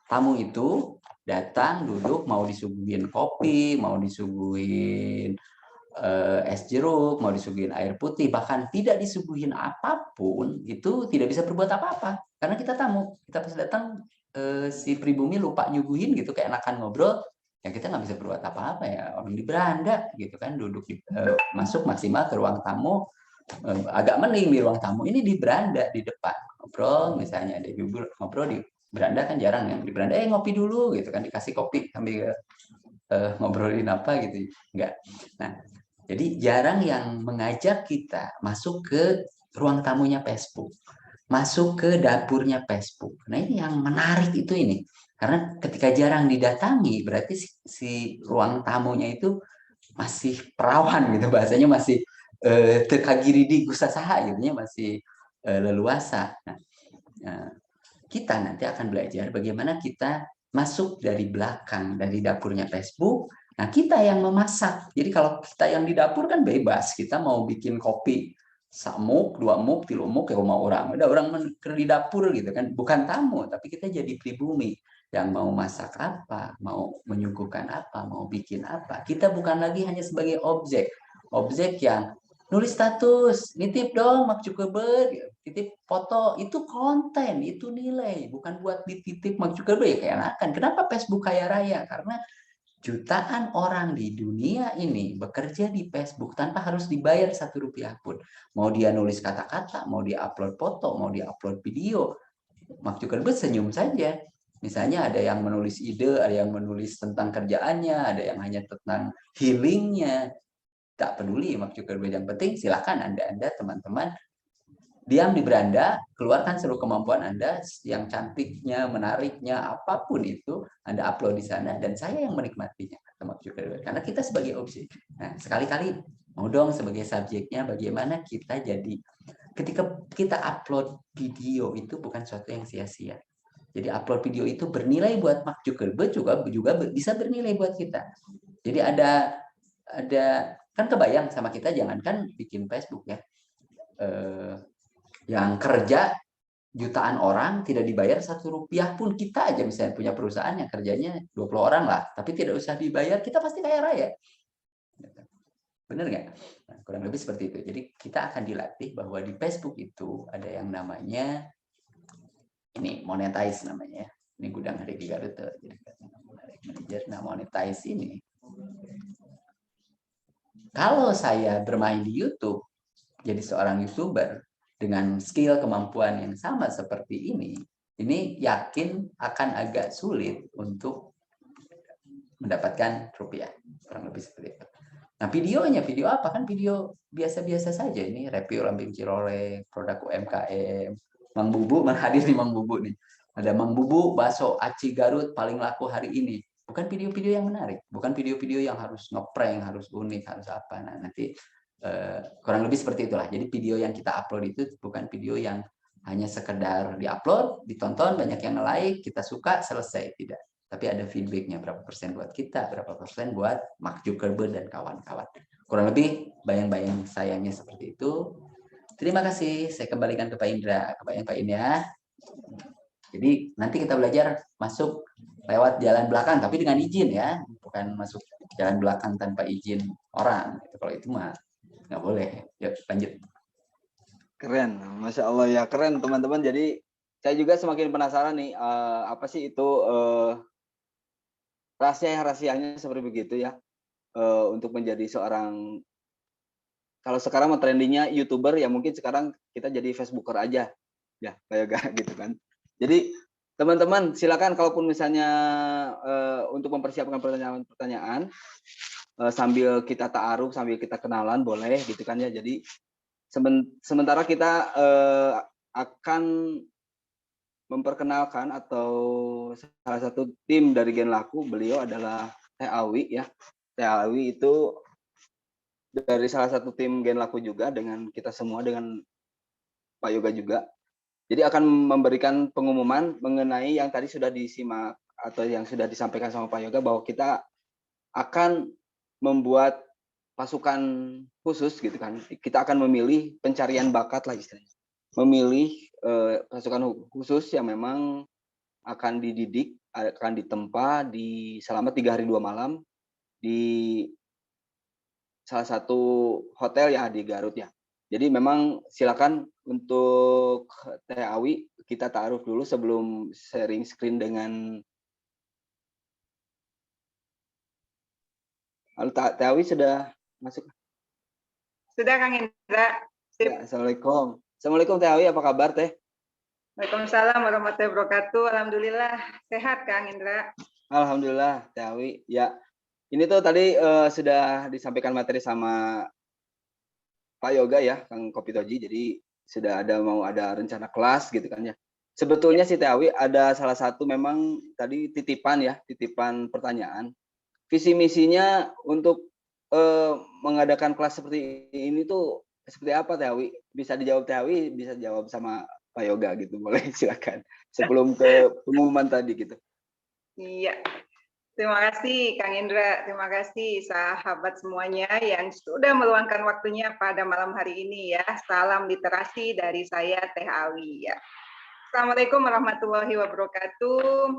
tamu itu datang, duduk, mau disuguhin kopi, mau disuguhin es jeruk, mau disuguhin air putih, bahkan tidak disuguhin apapun, itu tidak bisa berbuat apa-apa. Karena kita tamu, kita pas datang, si pribumi lupa nyuguhin gitu, keenakan ngobrol, ya kita nggak bisa berbuat apa-apa ya. Orang di beranda gitu kan, duduk masuk maksimal ke ruang tamu, agak mending di ruang tamu, ini di beranda, di depan. Ngobrol misalnya, ada ngobrol di beranda kan jarang yang di beranda, ngopi dulu gitu kan, dikasih kopi sambil ngobrolin apa gitu, enggak. Nah, jadi jarang yang mengajak kita masuk ke ruang tamunya Facebook, masuk ke dapurnya Facebook. Nah ini yang menarik itu ini, karena ketika jarang didatangi berarti si ruang tamunya itu masih perawan gitu, bahasanya masih tekagiridi gusasaha gitu, masih leluasa. Nah, kita nanti akan belajar bagaimana kita masuk dari belakang, dari dapurnya Facebook. Nah, kita yang memasak. Jadi kalau kita yang di dapur kan bebas. Kita mau bikin kopi, samuk, 2 muk, 3 muk, ya mau orang. Ada orang di dapur gitu kan. Bukan tamu, tapi kita jadi pribumi. Yang mau masak apa, mau menyuguhkan apa, mau bikin apa. Kita bukan lagi hanya sebagai objek. Objek yang nulis status, nitip dong Mark Zuckerberg, titip foto, itu konten, itu nilai, bukan buat dititip Mark Zuckerberg, ya keenakan. Kenapa Facebook kaya raya? Karena jutaan orang di dunia ini bekerja di Facebook tanpa harus dibayar Rp1 pun. Mau dia nulis kata-kata, mau dia upload foto, mau dia upload video, Mark Zuckerberg senyum saja. Misalnya ada yang menulis ide, ada yang menulis tentang kerjaannya, ada yang hanya tentang healingnya, tak peduli Mark Zuckerberg, yang penting silakan Anda teman-teman diam di beranda, keluarkan seluruh kemampuan Anda yang cantiknya, menariknya, apapun itu Anda upload di sana dan saya yang menikmatinya, kata Mark Zuckerberg. Karena kita sebagai objek. Nah, sekali-kali mau dong sebagai subjeknya bagaimana kita jadi ketika kita upload video itu bukan sesuatu yang sia-sia. Jadi upload video itu bernilai buat Mark Zuckerberg, juga bisa bernilai buat kita. Jadi ada kan kebayang sama kita, jangankan bikin Facebook ya, yang kerja jutaan orang tidak dibayar Rp1 pun, kita aja misalnya punya perusahaan yang kerjanya 20 orang lah, tapi tidak usah dibayar, kita pasti kaya raya. Benar nggak? Nah, kurang lebih seperti itu. Jadi kita akan dilatih bahwa di Facebook itu ada yang namanya ini monetize namanya. Ini gudang hari di Garut. Jadi manajer, nah monetize ini. Kalau saya bermain di YouTube, jadi seorang YouTuber dengan skill kemampuan yang sama seperti ini yakin akan agak sulit untuk mendapatkan rupiah. Kurang lebih seperti itu. Nah, videonya, video apa? Kan video biasa-biasa saja. Ini review Lambing Cirole, produk UMKM. Mang Bubu, hadir di Mang Bubu nih. Ada Mang Bubu, bakso aci Garut paling laku hari ini. Bukan video-video yang menarik. Bukan video-video yang harus ngeprank, harus unik, harus apa. Nah, nanti kurang lebih seperti itulah. Jadi video yang kita upload itu bukan video yang hanya sekedar diupload, ditonton, banyak yang like, kita suka, selesai. Tidak. Tapi ada feedbacknya, berapa persen buat kita, berapa persen buat Mark Zuckerberg dan kawan-kawan. Kurang lebih bayang-bayang sayangnya seperti itu. Terima kasih, saya kembalikan ke Pak Indra. Kebayang Pak Indra. Jadi nanti kita belajar masuk lewat jalan belakang, tapi dengan izin ya, bukan masuk jalan belakang tanpa izin orang. Kalau itu mah nggak boleh. Yuk lanjut. Keren, Masya Allah ya, keren teman-teman. Jadi saya juga semakin penasaran nih, apa sih itu rahasianya seperti begitu ya, untuk menjadi seorang, kalau sekarang trendingnya YouTuber, ya mungkin sekarang kita jadi Facebooker aja, ya Pak Yoga gitu kan. Jadi teman-teman silakan kalaupun misalnya untuk mempersiapkan pertanyaan-pertanyaan, sambil kita ta'aruf, sambil kita kenalan boleh gitu kan ya. Jadi sementara kita akan memperkenalkan atau salah satu tim dari Gen Laku, beliau adalah Teh Awi ya. Teh Awi itu dari salah satu tim Gen Laku juga dengan kita semua, dengan Pak Yoga juga. Jadi akan memberikan pengumuman mengenai yang tadi sudah disimak atau yang sudah disampaikan sama Pak Yoga, bahwa kita akan membuat pasukan khusus gitu kan. Kita akan memilih pencarian bakat lah istilahnya. Memilih pasukan khusus yang memang akan dididik akan ditempa selama 3 hari 2 malam di salah satu hotel ya di Garut ya. Jadi memang silakan untuk Teh Awi kita ta'aruf dulu sebelum sharing screen dengan halo Teh Awi sudah masuk? Sudah Kang Indra. Sip. Ya, Assalamualaikum. Assalamualaikum Teh Awi, apa kabar Teh? Waalaikumsalam warahmatullahi wabarakatuh. Alhamdulillah sehat Kang Indra. Alhamdulillah Teh Awi. Ya, ini tuh tadi sudah disampaikan materi sama Pak Yoga ya, Kang Kopitoji. Jadi sudah mau ada rencana kelas gitu kan ya. Sebetulnya sih Teh Awi ada salah satu memang tadi titipan pertanyaan. Visi misinya untuk mengadakan kelas seperti ini tuh seperti apa Teh Awi? Bisa dijawab Teh Awi, bisa jawab sama Pak Yoga gitu. Boleh silakan. Sebelum ke pengumuman tadi gitu. Iya. Terima kasih Kang Indra, terima kasih sahabat semuanya yang sudah meluangkan waktunya pada malam hari ini ya. Salam literasi dari saya Teh Awi ya. Assalamualaikum warahmatullahi wabarakatuh.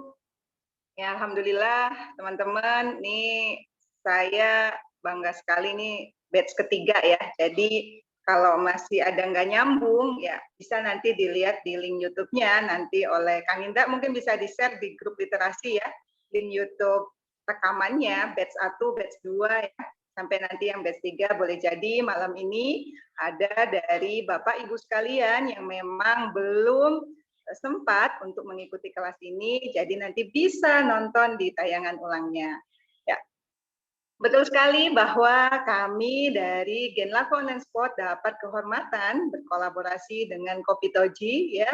Ya alhamdulillah teman-teman, nih saya bangga sekali nih batch ketiga ya. Jadi kalau masih ada nggak nyambung ya bisa nanti dilihat di link YouTube-nya nanti oleh Kang Indra, mungkin bisa di-share di grup literasi ya. Link YouTube rekamannya batch 1, batch 2 ya. Sampai nanti yang batch 3 boleh jadi malam ini ada dari Bapak Ibu sekalian yang memang belum sempat untuk mengikuti kelas ini, jadi nanti bisa nonton di tayangan ulangnya. Ya, betul sekali bahwa kami dari Genlaku Online Sport dapat kehormatan berkolaborasi dengan Kopitoji ya.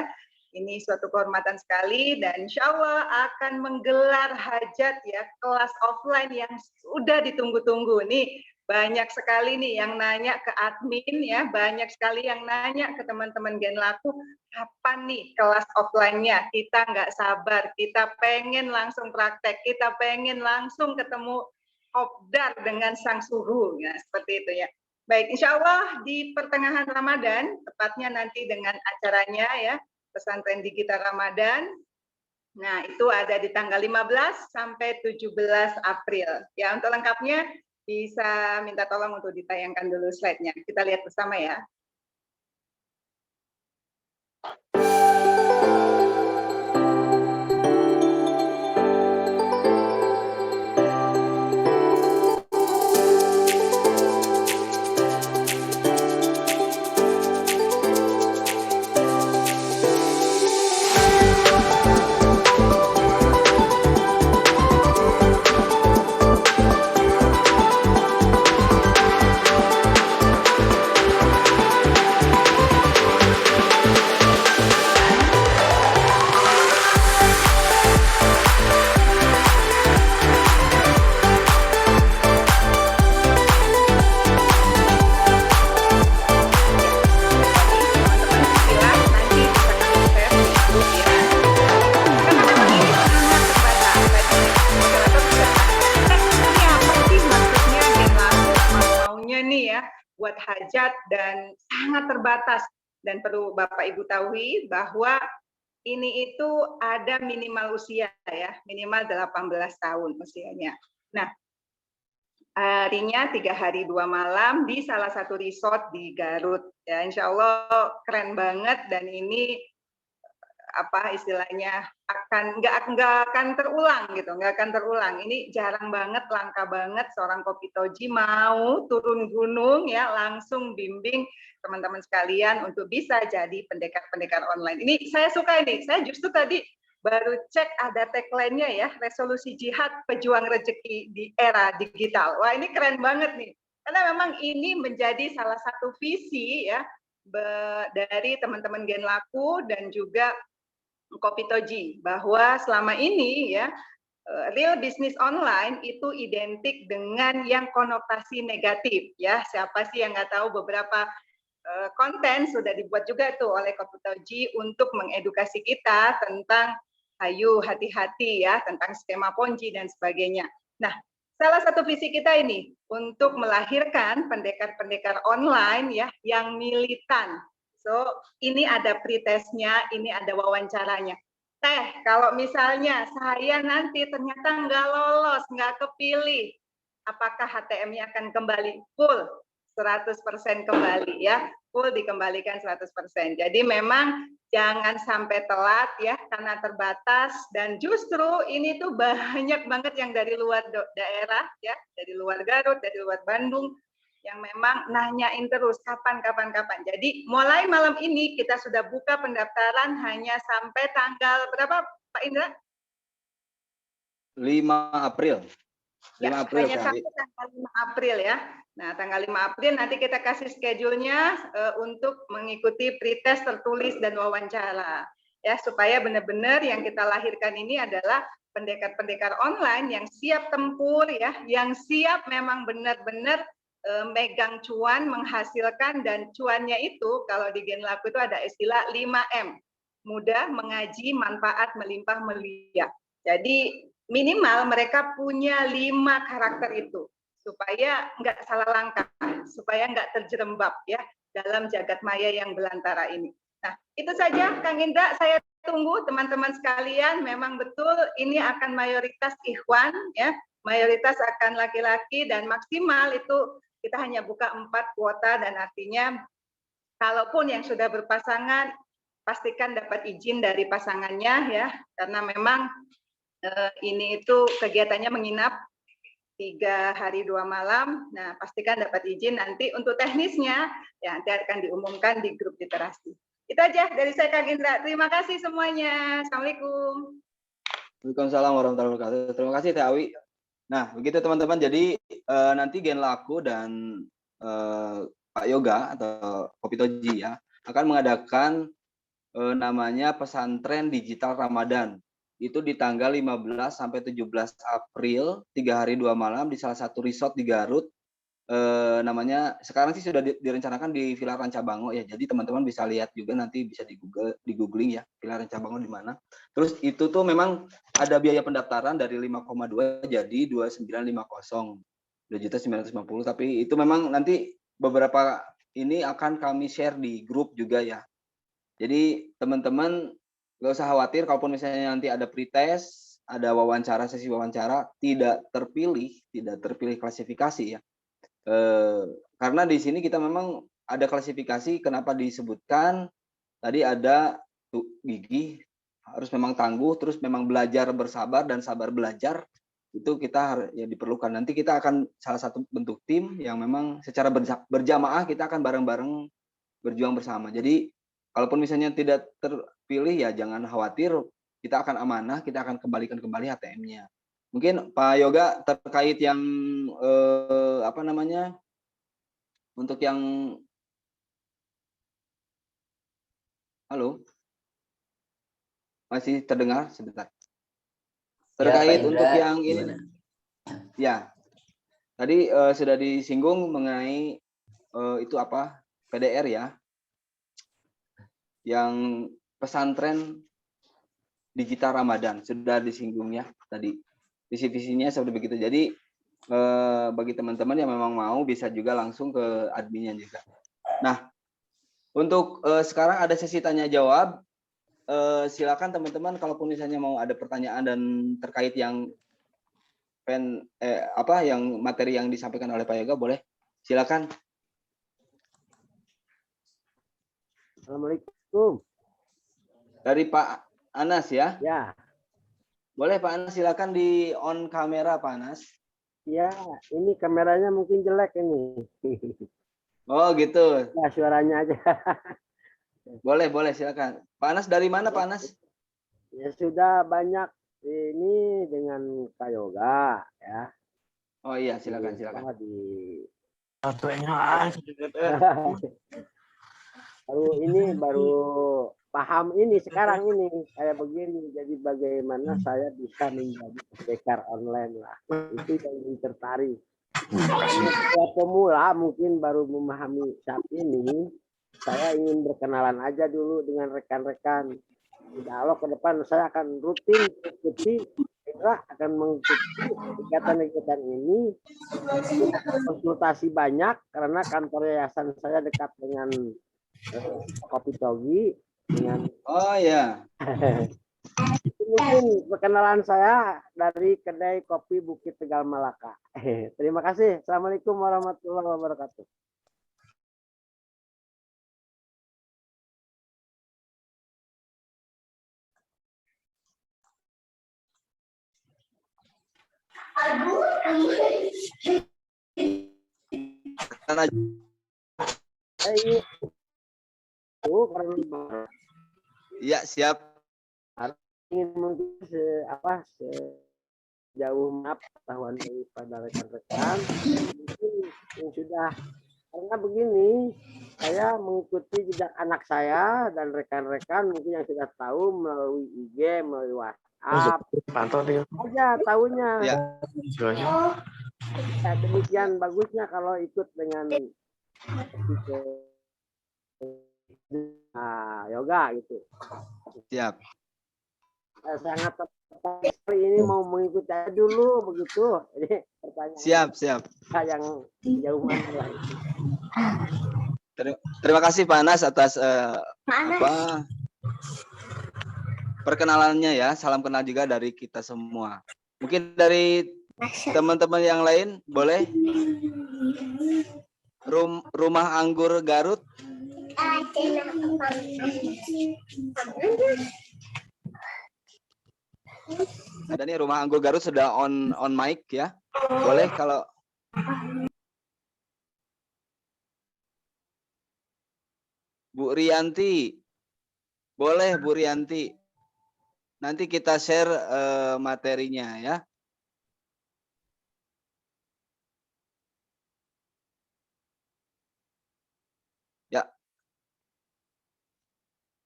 Ini suatu kehormatan sekali dan insya Allah akan menggelar hajat ya kelas offline yang sudah ditunggu-tunggu nih. Banyak sekali nih yang nanya ke admin ya, banyak sekali yang nanya ke teman-teman Genlaku, kapan nih kelas offline-nya? Kita nggak sabar, kita pengen langsung praktek, kita pengen langsung ketemu kopdar dengan sang suhu, ya seperti itu ya. Baik, insya Allah di pertengahan Ramadan, tepatnya nanti dengan acaranya ya, pesantren digital Ramadan. Nah, itu ada di tanggal 15 sampai 17 April. Ya, untuk lengkapnya bisa minta tolong untuk ditayangkan dulu slide-nya. Kita lihat bersama ya. Buat hajat dan sangat terbatas dan perlu Bapak Ibu tahu bahwa ini itu ada minimal usia ya, minimal 18 tahun usianya. Nah, harinya 3 hari 2 malam di salah satu resort di Garut ya, insya Allah keren banget dan ini apa istilahnya nggak akan terulang gitu, nggak akan terulang. Ini jarang banget, langka banget seorang Kopitoji mau turun gunung ya langsung bimbing teman-teman sekalian untuk bisa jadi pendekar-pendekar online. Ini saya suka ini, saya justru tadi baru cek ada tagline-nya ya, resolusi jihad pejuang rezeki di era digital. Wah ini keren banget nih, karena memang ini menjadi salah satu visi ya dari teman-teman Genlaku dan juga Kopitoji, bahwa selama ini ya real business online itu identik dengan yang konotasi negatif ya. Siapa sih yang nggak tahu beberapa konten sudah dibuat juga tuh oleh Kopitoji untuk mengedukasi kita tentang ayo hati-hati ya tentang skema ponzi dan sebagainya. Nah, salah satu visi kita ini untuk melahirkan pendekar-pendekar online ya yang militan. So, ini ada pretestnya, ini ada wawancaranya. Teh, kalau misalnya saya nanti ternyata nggak lolos, nggak kepilih, apakah HTM-nya akan kembali full 100% kembali ya, full dikembalikan 100%. Jadi memang jangan sampai telat ya, karena terbatas, dan justru ini tuh banyak banget yang dari luar daerah ya, dari luar Garut, dari luar Bandung, yang memang nanyain terus kapan. Jadi mulai malam ini kita sudah buka pendaftaran hanya sampai tanggal berapa Pak Indra? 5 April. 5 Ya, April hanya sampai tanggal 5 April ya. Nah, tanggal 5 April nanti kita kasih schedule-nya untuk mengikuti pretest tertulis dan wawancara. Ya, supaya benar-benar yang kita lahirkan ini adalah pendekar-pendekar online yang siap tempur ya, yang siap memang benar-benar megang cuan, menghasilkan, dan cuannya itu kalau di Genlaku itu ada istilah 5M. Mudah, mengaji, manfaat, melimpah, meliah. Jadi minimal mereka punya 5 karakter itu supaya nggak salah langkah, supaya nggak terjerembab ya dalam jagat maya yang belantara ini. Nah, itu saja Kang Indra, saya tunggu teman-teman sekalian. Memang betul ini akan mayoritas ikhwan ya, mayoritas akan laki-laki, dan maksimal itu kita hanya buka 4 kuota, dan artinya kalaupun yang sudah berpasangan pastikan dapat izin dari pasangannya ya, karena memang ini itu kegiatannya menginap 3 hari 2 malam. Nah, pastikan dapat izin. Nanti untuk teknisnya ya nanti akan diumumkan di grup literasi. Itu aja dari saya Kang Indra. Terima kasih semuanya. Assalamualaikum. Waalaikumsalam warahmatullahi wabarakatuh. Terima kasih Teh Awi. Nah, begitu teman-teman. Jadi nanti Genlaku dan Pak Yoga atau Kopitoji ya akan mengadakan namanya pesantren digital Ramadan. Itu di tanggal 15 sampai 17 April, 3 hari 2 malam di salah satu resort di Garut. Namanya sekarang sih sudah direncanakan di Villa Rancabango ya. Jadi teman-teman bisa lihat juga, nanti bisa di googling ya Villa Rancabango di mana. Terus itu tuh memang ada biaya pendaftaran dari 5,2 jadi 2950. 2.950, tapi itu memang nanti beberapa ini akan kami share di grup juga ya. Jadi teman-teman nggak usah khawatir kalaupun misalnya nanti ada pretest, ada wawancara, sesi wawancara, tidak terpilih klasifikasi ya. Karena di sini kita memang ada klasifikasi, kenapa disebutkan tadi ada gigih, harus memang tangguh, terus memang belajar bersabar dan sabar belajar, itu kita ya diperlukan. Nanti kita akan salah satu bentuk tim yang memang secara berjamaah kita akan bareng-bareng berjuang bersama. Jadi kalaupun misalnya tidak terpilih ya jangan khawatir, kita akan amanah, kita akan kembalikan kembali HTM-nya. Mungkin Pak Yoga terkait yang apa namanya, untuk yang halo, masih terdengar sebentar. Terkait ya, untuk yang ini, ya tadi sudah disinggung mengenai itu apa PDR ya, yang pesantren digital Ramadan sudah disinggung ya tadi, visi-visinya seperti begitu. Jadi bagi teman-teman yang memang mau bisa juga langsung ke adminnya juga. Nah, untuk sekarang ada sesi tanya jawab. Silakan teman-teman kalaupun misalnya mau ada pertanyaan dan terkait yang yang materi yang disampaikan oleh Pak Yoga, boleh silakan. Assalamualaikum. Dari Pak Anas ya? Ya. Boleh Pak Anas, silakan di on kamera Pak Anas. Ya, ini kameranya mungkin jelek ini. Oh gitu. Ya, suaranya aja. Boleh silakan. Pak Anas dari mana Pak Anas? Ya sudah banyak ini dengan Kak Yoga ya. Oh iya, silakan. Baru paham ini sekarang ini kayak begini. Jadi bagaimana saya bisa menjadi pendekar online lah. Itu yang tertarik. Saya pemula mungkin baru memahami saat ini. Saya ingin berkenalan aja dulu dengan rekan-rekan. Dialog ke depan saya akan rutin mengikuti, akan mengikuti kegiatan-kegiatan ini, konsultasi banyak karena kantor yayasan saya dekat dengan Kopitogi dengan oh ya Mungkin perkenalan saya dari kedai kopi Bukit Tegal Malaka. Terima kasih. Assalamualaikum warahmatullahi wabarakatuh. Karena Ini karena ya siap. ingin mungkin sejauh maaf pengetahuan daripada rekan-rekan mungkin yang sudah, karena begini, saya mengikuti jejak anak saya dan rekan-rekan mungkin yang sudah tahu melalui IG, melalui WhatsApp aja tahunya. Ya. Ya, demikian bagusnya kalau ikut dengan yoga gitu. Siap. Sangat tertarik sekali ini mau mengikuti aja dulu begitu. Jadi pertanyaan Siap. yang jauh mana lah. Terima kasih Pak Anas atas perkenalannya ya. Salam kenal juga dari kita semua. Mungkin dari teman-teman yang lain boleh. Rumah Anggur Garut. Ada nih Rumah Anggur Garut sudah on mic ya. Boleh kalau Bu Rianti. Boleh Bu Rianti. Nanti kita share materinya ya. Ya.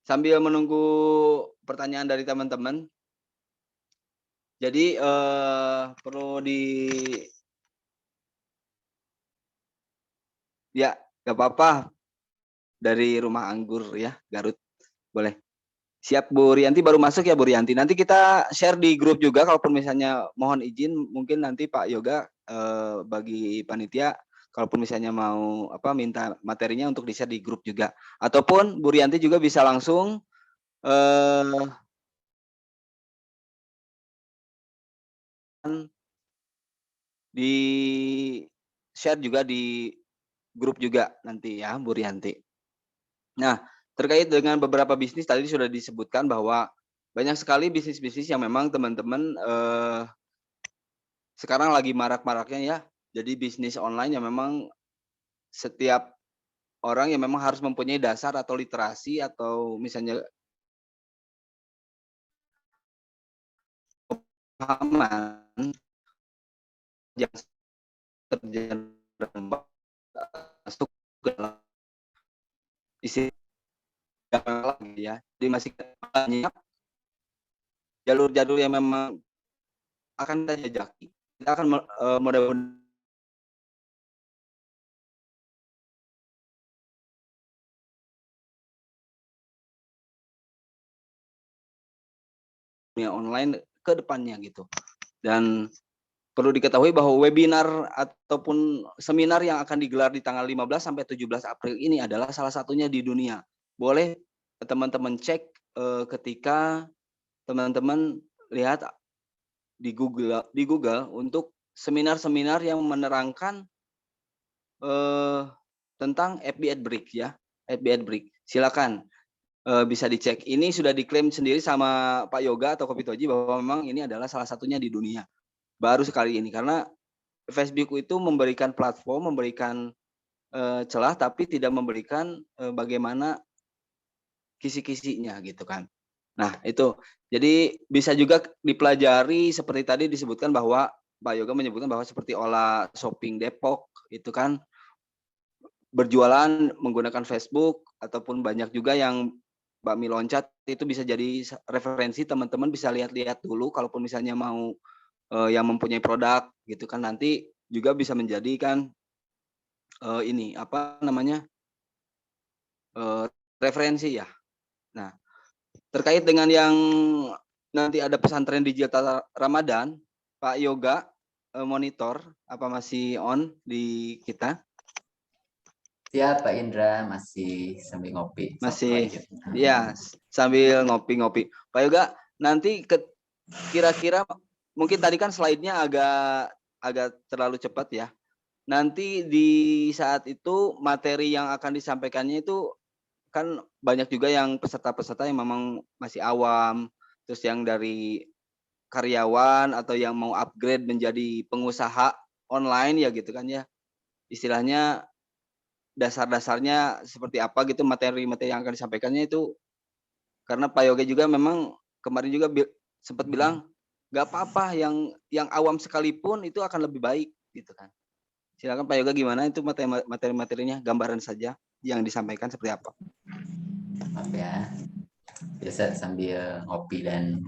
Sambil menunggu pertanyaan dari teman-teman. Jadi perlu ya nggak apa-apa dari Rumah Anggur ya Garut boleh. Siap Bu Rianti baru masuk ya Bu Rianti. Nanti kita share di grup juga kalaupun misalnya mohon izin mungkin nanti Pak Yoga bagi panitia kalaupun misalnya mau minta materinya untuk di-share di grup juga. Ataupun Bu Rianti juga bisa langsung di share juga di grup juga nanti ya Bu Rianti. Nah, terkait dengan beberapa bisnis tadi sudah disebutkan bahwa banyak sekali bisnis-bisnis yang memang teman-teman sekarang lagi marak-maraknya ya. Jadi bisnis online yang memang setiap orang yang memang harus mempunyai dasar atau literasi atau misalnya pemahaman yang masuk ke dalam isi lagi ya. Jadi masih banyak jalur-jalur yang memang akan kita jajaki. Kita akan mudah-mudahan online ke depannya gitu. Dan perlu diketahui bahwa webinar ataupun seminar yang akan digelar di tanggal 15 sampai 17 April ini adalah salah satunya di dunia. Boleh teman-teman cek ketika teman-teman lihat di Google untuk seminar-seminar yang menerangkan tentang FB Adbrick ya. FB Adbrick. Silakan bisa dicek. Ini sudah diklaim sendiri sama Pak Yoga atau Kopi Toji bahwa memang ini adalah salah satunya di dunia. Baru sekali ini karena Facebook itu memberikan platform, memberikan celah tapi tidak memberikan bagaimana kisi-kisinya gitu kan. Nah, itu. Jadi bisa juga dipelajari seperti tadi disebutkan bahwa Pak Yoga menyebutkan bahwa seperti Olah Shopping Depok itu kan berjualan menggunakan Facebook ataupun banyak juga yang bakmi loncat itu bisa jadi referensi teman-teman bisa lihat-lihat dulu kalaupun misalnya mau yang mempunyai produk gitu kan nanti juga bisa menjadikan ini referensi ya. Nah, terkait dengan yang nanti ada pesantren digital Ramadan, Pak Yoga monitor apa masih on di kita? Siap Pak Indra, masih sambil ngopi. Masih ya sambil ngopi-ngopi. Pak Yoga nanti kira-kira mungkin tadi kan slide-nya agak terlalu cepat ya. Nanti di saat itu materi yang akan disampaikannya itu kan banyak juga yang peserta-peserta yang memang masih awam, terus yang dari karyawan atau yang mau upgrade menjadi pengusaha online ya gitu kan ya. Istilahnya dasar-dasarnya seperti apa gitu materi-materi yang akan disampaikannya itu, karena Pak Yoga juga memang kemarin juga sempat bilang nggak apa-apa yang awam sekalipun itu akan lebih baik gitu kan. Silakan Pak Yoga, gimana itu materi-materinya, gambaran saja yang disampaikan seperti apa. Maaf ya, biasa sambil ngopi dan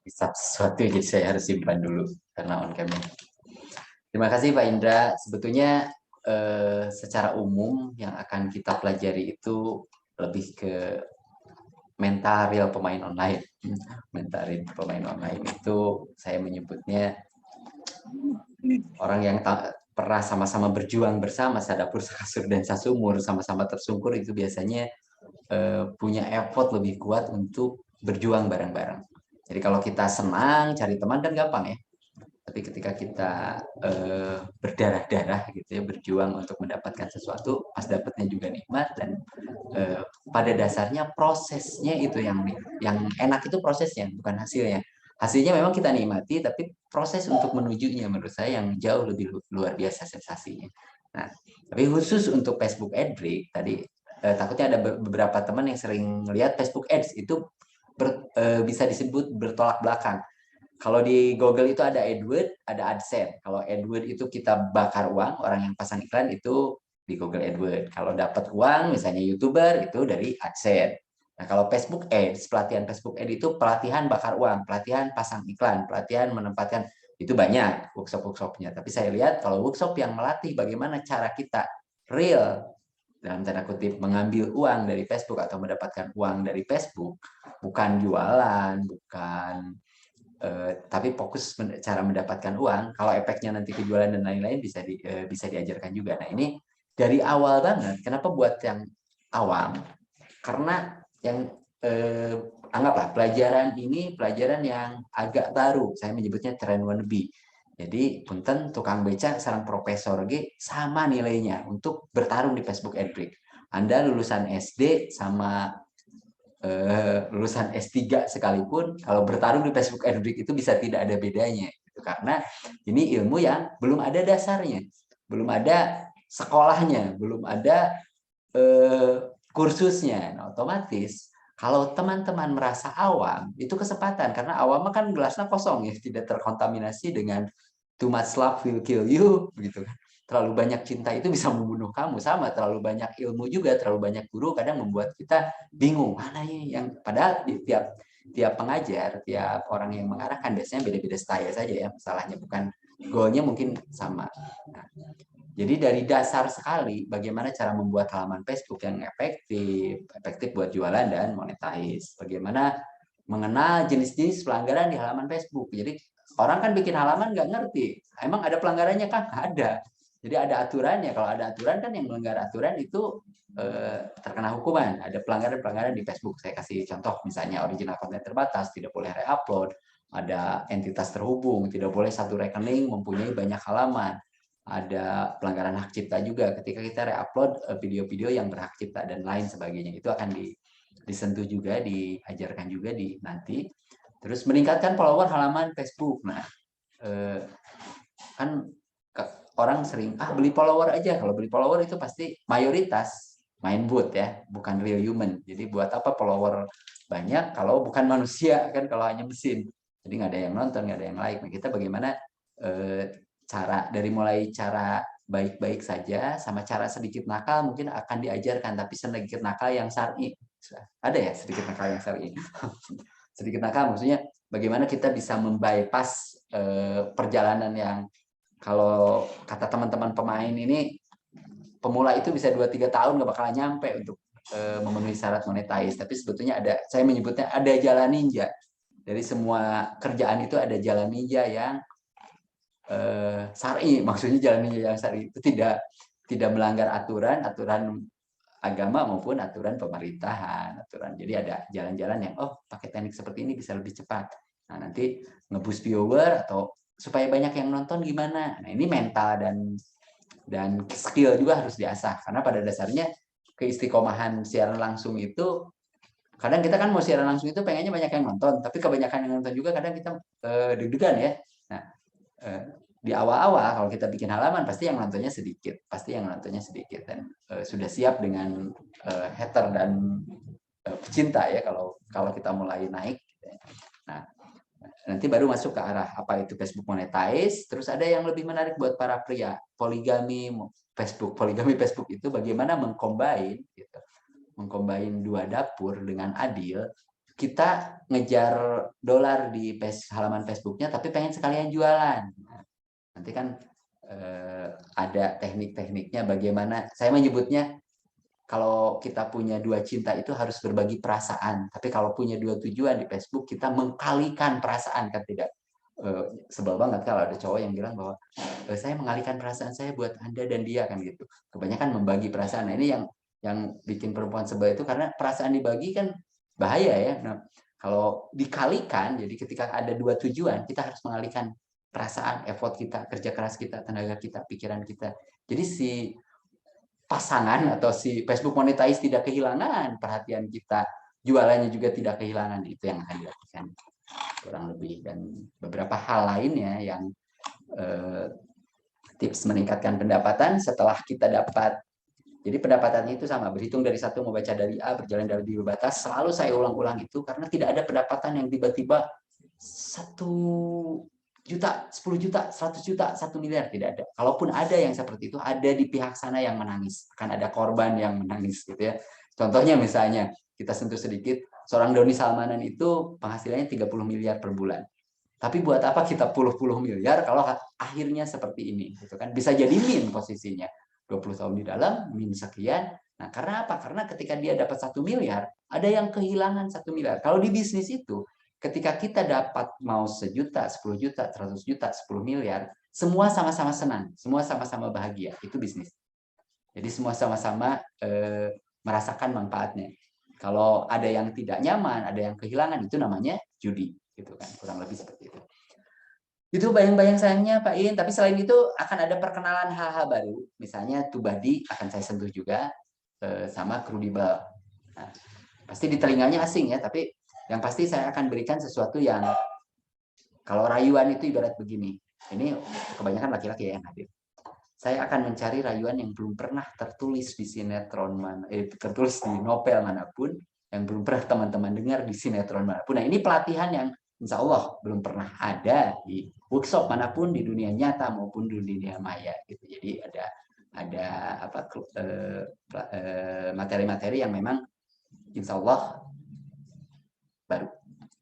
hisap sesuatu, jadi saya harus simpan dulu karena on camera. Terima kasih Pak Indra. Sebetulnya secara umum yang akan kita pelajari itu lebih ke mental real pemain online. Mental real pemain online itu saya menyebutnya orang yang pernah sama-sama berjuang bersama, sadapur, sakasur, dan sasumur, sama-sama tersungkur, itu biasanya punya effort lebih kuat untuk berjuang bareng-bareng. Jadi kalau kita senang cari teman kan gampang ya. Tapi ketika kita berdarah-darah gitu ya, berjuang untuk mendapatkan sesuatu, pas dapatnya juga nikmat. Dan pada dasarnya prosesnya itu yang enak, itu prosesnya, bukan hasilnya. Hasilnya memang kita nikmati, tapi proses untuk menujunya menurut saya yang jauh lebih luar biasa sensasinya. Nah, tapi khusus untuk Facebook Ad Break tadi, takutnya ada beberapa teman yang sering lihat Facebook Ads itu bisa disebut bertolak belakang. Kalau di Google itu ada AdWords, ada AdSense. Kalau AdWords itu kita bakar uang, orang yang pasang iklan itu di Google AdWords. Kalau dapat uang, misalnya YouTuber, itu dari AdSense. Nah, kalau Facebook Ads, pelatihan Facebook Ads itu pelatihan bakar uang, pelatihan pasang iklan, pelatihan menempatkan, itu banyak workshop-workshopnya. Tapi saya lihat kalau workshop yang melatih bagaimana cara kita real, dalam tanda kutip, mengambil uang dari Facebook atau mendapatkan uang dari Facebook, bukan jualan, bukan tapi fokus cara mendapatkan uang. Kalau efeknya nanti kejualan dan lain-lain bisa diajarkan juga. Nah, ini dari awal banget. Kenapa buat yang awam? Karena yang anggaplah pelajaran ini pelajaran yang agak baru. Saya menyebutnya trend wannabe. Jadi punten tukang beca sarang profesor G sama nilainya untuk bertarung di Facebook Ad Break. Anda lulusan SD sama lulusan S3 sekalipun, kalau bertarung di Facebook Ad Break itu bisa tidak ada bedanya. Karena ini ilmu yang belum ada dasarnya, belum ada sekolahnya, belum ada kursusnya. Nah, otomatis kalau teman-teman merasa awam, itu kesempatan. Karena awam kan gelasnya kosong ya, tidak terkontaminasi dengan too much love will kill you, gitu kan. Terlalu banyak cinta itu bisa membunuh kamu. Sama, terlalu banyak ilmu juga, terlalu banyak guru kadang membuat kita bingung mana yang, padahal tiap pengajar, tiap orang yang mengarahkan biasanya beda-beda style saja ya. Masalahnya bukan goalnya mungkin sama. Nah, jadi dari dasar sekali bagaimana cara membuat halaman Facebook yang efektif buat jualan dan monetize. Bagaimana mengenal jenis-jenis pelanggaran di halaman Facebook. Jadi orang kan bikin halaman nggak ngerti. Emang ada pelanggarannya kah? Ada. Jadi ada aturannya. Kalau ada aturan kan yang melanggar aturan itu terkena hukuman. Ada pelanggaran-pelanggaran di Facebook. Saya kasih contoh misalnya original konten terbatas, tidak boleh re-upload, ada entitas terhubung, tidak boleh satu rekening mempunyai banyak halaman. Ada pelanggaran hak cipta juga ketika kita re-upload video-video yang berhak cipta dan lain sebagainya. Itu akan disentuh juga, diajarkan juga di nanti. Terus meningkatkan follower halaman Facebook. Nah, kan orang sering beli follower aja. Kalau beli follower itu pasti mayoritas main bot ya, bukan real human. Jadi buat apa follower banyak kalau bukan manusia kan, kalau hanya mesin. Jadi nggak ada yang nonton, nggak ada yang like. Nah, kita bagaimana cara dari mulai cara baik-baik saja sama cara sedikit nakal mungkin akan diajarkan, tapi sedikit nakal yang syar'i. Ada ya sedikit nakal yang syar'i. Sedikit nakal maksudnya bagaimana kita bisa membypass perjalanan yang, kalau kata teman-teman pemain ini, pemula itu bisa 2-3 tahun nggak bakalan nyampe untuk memenuhi syarat monetize. Tapi sebetulnya ada, saya menyebutnya ada jalan ninja. Dari semua kerjaan itu ada jalan ninja yang syar'i. Maksudnya jalan ninja yang syar'i itu tidak melanggar aturan agama maupun aturan pemerintahan, aturan. Jadi ada jalan-jalan yang pakai teknik seperti ini bisa lebih cepat. Nah, nanti nge-boost viewer atau supaya banyak yang nonton gimana. Nah, ini mental dan skill juga harus diasah karena pada dasarnya keistiqomahan siaran langsung itu kadang kita kan mau siaran langsung itu pengennya banyak yang nonton, tapi kebanyakan yang nonton juga kadang kita deg-degan ya. Nah, di awal-awal kalau kita bikin halaman pasti yang nontonnya sedikit, dan sudah siap dengan hater dan pecinta ya kalau kita mulai naik. Nah, nanti baru masuk ke arah apa itu Facebook monetize. Terus ada yang lebih menarik buat para pria, poligami Facebook itu bagaimana mengcombine gitu. Mengcombine dua dapur dengan adil. Kita ngejar dolar di halaman Facebooknya tapi pengen sekalian jualan. Nanti kan ada teknik-tekniknya bagaimana, saya menyebutnya kalau kita punya dua cinta itu harus berbagi perasaan, tapi kalau punya dua tujuan di Facebook kita mengkalikan perasaan, kan tidak sebel banget kalau ada cowok yang bilang bahwa saya mengalihkan perasaan saya buat Anda dan dia, kan gitu. Kebanyakan membagi perasaan. Nah, ini yang bikin perempuan sebel itu karena perasaan dibagi kan bahaya ya. Nah, kalau dikalikan, jadi ketika ada dua tujuan, kita harus mengalihkan perasaan, effort kita, kerja keras kita, tenaga kita, pikiran kita. Jadi si pasangan atau si Facebook monetize tidak kehilangan perhatian kita, jualannya juga tidak kehilangan. Itu yang akan dilakukan kurang lebih. Dan beberapa hal lainnya yang tips meningkatkan pendapatan setelah kita dapat. Jadi pendapatannya itu sama, berhitung dari 1, membaca dari A, berjalan dari B batas. Selalu saya ulang-ulang itu karena tidak ada pendapatan yang tiba-tiba 1 juta, 10 juta, 100 juta, 1 miliar, tidak ada. Kalaupun ada yang seperti itu, ada di pihak sana yang menangis. Akan ada korban yang menangis gitu ya. Contohnya misalnya, kita sentuh sedikit, seorang Doni Salmanan itu penghasilannya 30 miliar per bulan. Tapi buat apa kita puluh miliar kalau akhirnya seperti ini gitu kan? Bisa jadi min posisinya. 20 tahun di dalam, min sekian. Nah, karena apa? Karena ketika dia dapat 1 miliar, ada yang kehilangan 1 miliar. Kalau di bisnis itu, ketika kita dapat mau 1 juta, 10 juta, 100 juta, 10 miliar, semua sama-sama senang, semua sama-sama bahagia. Itu bisnis. Jadi semua sama-sama merasakan manfaatnya. Kalau ada yang tidak nyaman, ada yang kehilangan, itu namanya judi. Gitu kan, kurang lebih seperti itu. Itu bayang-bayang sayangnya Pak In. Tapi selain itu akan ada perkenalan hal-hal baru. Misalnya Tubadi akan saya sentuh juga sama Crudibel. Nah, pasti di telinganya asing ya, tapi yang pasti saya akan berikan sesuatu yang kalau rayuan itu ibarat begini. Ini kebanyakan laki-laki yang hadir. Saya akan mencari rayuan yang belum pernah tertulis di sinetron tertulis di novel manapun, yang belum pernah teman-teman dengar di sinetron manapun. Nah, ini pelatihan yang insya Allah belum pernah ada di workshop manapun di dunia nyata maupun di dunia maya gitu. Jadi ada materi-materi yang memang insya Allah baru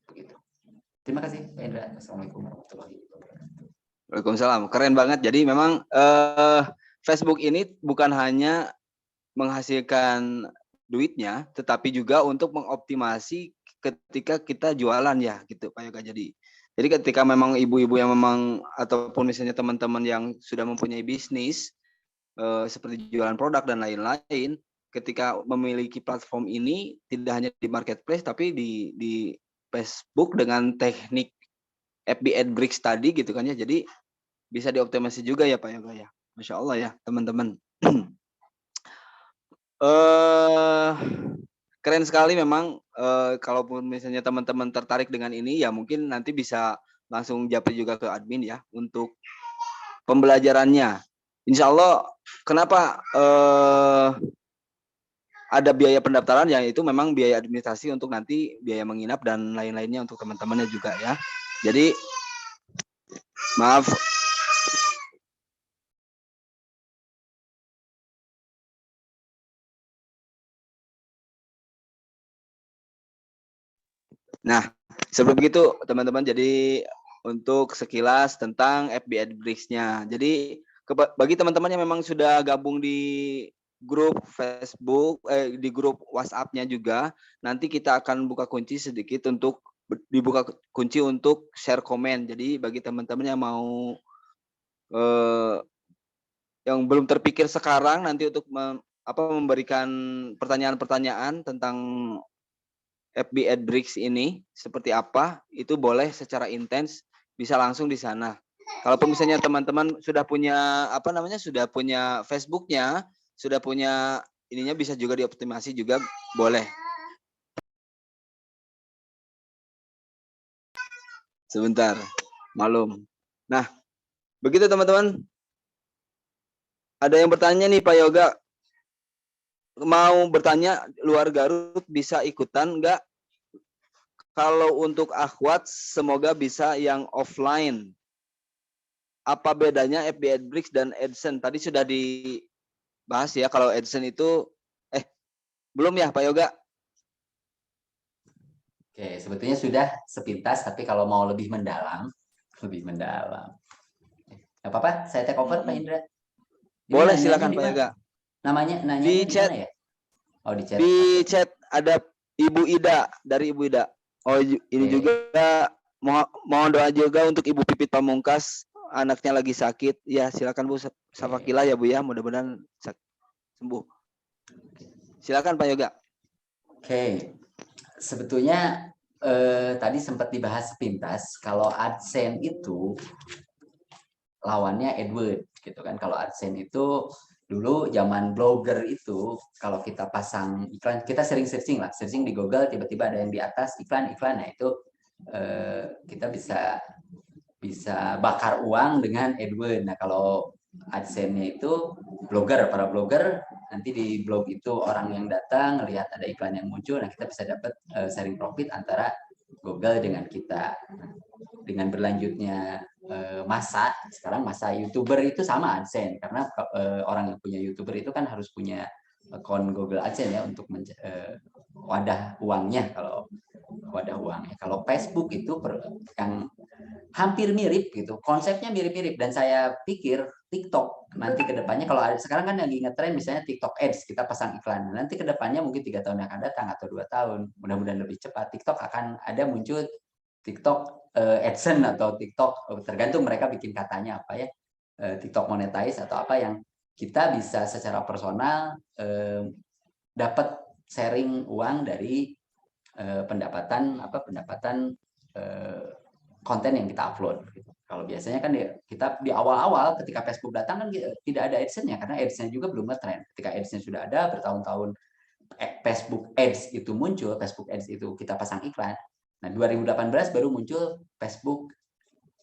begitu. Terima kasih Pak Indra. Assalamualaikum warahmatullahi wabarakatuh. Waalaikumsalam. Keren banget. Jadi memang Facebook ini bukan hanya menghasilkan duitnya, tetapi juga untuk mengoptimasi ketika kita jualan ya, gitu Pak Yoga. Jadi ketika memang ibu-ibu yang memang ataupun misalnya teman-teman yang sudah mempunyai bisnis seperti jualan produk dan lain-lain, ketika memiliki platform ini tidak hanya di marketplace tapi di Facebook dengan teknik FB AdBricks tadi gitu kan ya. Jadi bisa dioptimasi juga ya Pak Yoga ya. Masya Allah ya teman-teman. Keren sekali memang. Kalaupun misalnya teman-teman tertarik dengan ini ya mungkin nanti bisa langsung japri juga ke admin ya untuk pembelajarannya. Insya Allah kenapa ada biaya pendaftaran ya, itu memang biaya administrasi untuk nanti biaya menginap dan lain-lainnya untuk teman-temannya juga ya. Jadi maaf. Nah, seperti itu teman-teman. Jadi untuk sekilas tentang FB AdBricks-nya. Jadi bagi teman-teman yang memang sudah gabung di grup Facebook, di grup WhatsApp-nya juga, nanti kita akan buka kunci sedikit untuk dibuka kunci untuk share komen. Jadi bagi teman-teman yang mau yang belum terpikir sekarang nanti untuk memberikan pertanyaan-pertanyaan tentang FB Adbricks ini seperti apa, itu boleh secara intens, bisa langsung di sana. Kalaupun misalnya teman-teman sudah punya sudah punya Facebook-nya, sudah punya ininya, bisa juga dioptimasi juga boleh. Sebentar, malum. Nah, begitu teman-teman. Ada yang bertanya nih Pak Yoga, mau bertanya luar Garut bisa ikutan nggak? Kalau untuk akhwat semoga bisa yang offline. Apa bedanya FB Adbricks dan AdSense? Tadi sudah dibahas ya, kalau AdSense itu belum ya Pak Yoga? Oke, sebetulnya sudah sepintas, tapi kalau mau lebih mendalam. Gak apa-apa, saya take over Pak Indra. Ini Boleh, nanyanya silakan di Pak mana? Yoga. Nanyanya Di di chat. mana ya? Oh, di chat. Di Oke. chat ada Ibu Ida, dari Ibu Ida. Oh, ini Oke. juga mohon doa juga untuk Ibu Pipit Pamungkas, anaknya lagi sakit. Ya, silakan Bu Safakila ya Bu ya, mudah-mudahan sembuh. Silakan Pak Yoga. Oke. Sebetulnya tadi sempat dibahas sepintas, kalau AdSense itu lawannya AdWords gitu kan. Kalau AdSense itu dulu zaman blogger itu, kalau kita pasang iklan, kita sering searching di Google, tiba-tiba ada yang di atas iklan, nah itu kita bisa bakar uang dengan AdWords. Nah, kalau AdSense-nya itu para blogger, nanti di blog itu orang yang datang lihat ada iklan yang muncul, nah kita bisa dapat sharing profit antara Google dengan kita. Dengan berlanjutnya sekarang masa YouTuber itu sama AdSense, karena orang yang punya YouTuber itu kan harus punya akun Google AdSense ya untuk wadah uangnya. Kalau Facebook itu yang hampir mirip gitu, konsepnya mirip-mirip, dan saya pikir TikTok nanti ke depannya, kalau sekarang kan lagi ngetren misalnya TikTok Ads, kita pasang iklan, nanti ke depannya mungkin 3 tahun yang akan datang atau 2 tahun, mudah-mudahan lebih cepat, TikTok akan ada muncul TikTok AdSense atau TikTok, tergantung mereka bikin katanya apa ya, TikTok monetize atau apa, yang kita bisa secara personal dapat sharing uang dari pendapatan konten yang kita upload. Kalau biasanya kan kita di awal-awal ketika Facebook datang kan tidak ada AdSense-nya, karena AdSense juga belum ngetren. Ketika AdSense sudah ada bertahun-tahun, Facebook Ads itu muncul, Facebook Ads itu kita pasang iklan. Nah, 2018 baru muncul Facebook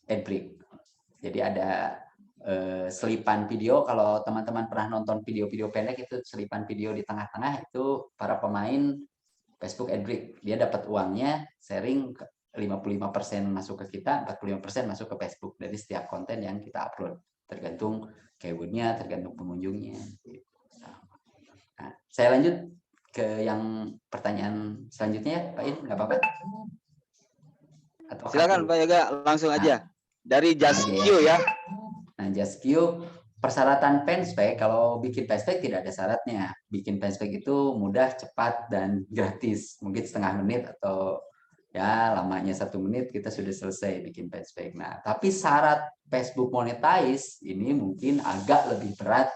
Adbricks. Jadi ada selipan video, kalau teman-teman pernah nonton video-video pendek itu, selipan video di tengah-tengah itu para pemain Facebook Adbricks. Dia dapat uangnya sharing 55% masuk ke kita, 45% masuk ke Facebook dari setiap konten yang kita upload. Tergantung keywordnya, tergantung pengunjungnya. Nah, saya lanjut ke yang pertanyaan selanjutnya, Pak In, nggak apa-apa? Silakan Pak Yoga, langsung aja. Dari JustQ ya. Nah, JustQ, persyaratan fanspage, kalau bikin fanspage tidak ada syaratnya. Bikin fanspage itu mudah, cepat, dan gratis. Mungkin setengah menit atau ya lamanya 1 menit kita sudah selesai bikin fanspage. Nah, tapi syarat Facebook monetize ini mungkin agak lebih berat,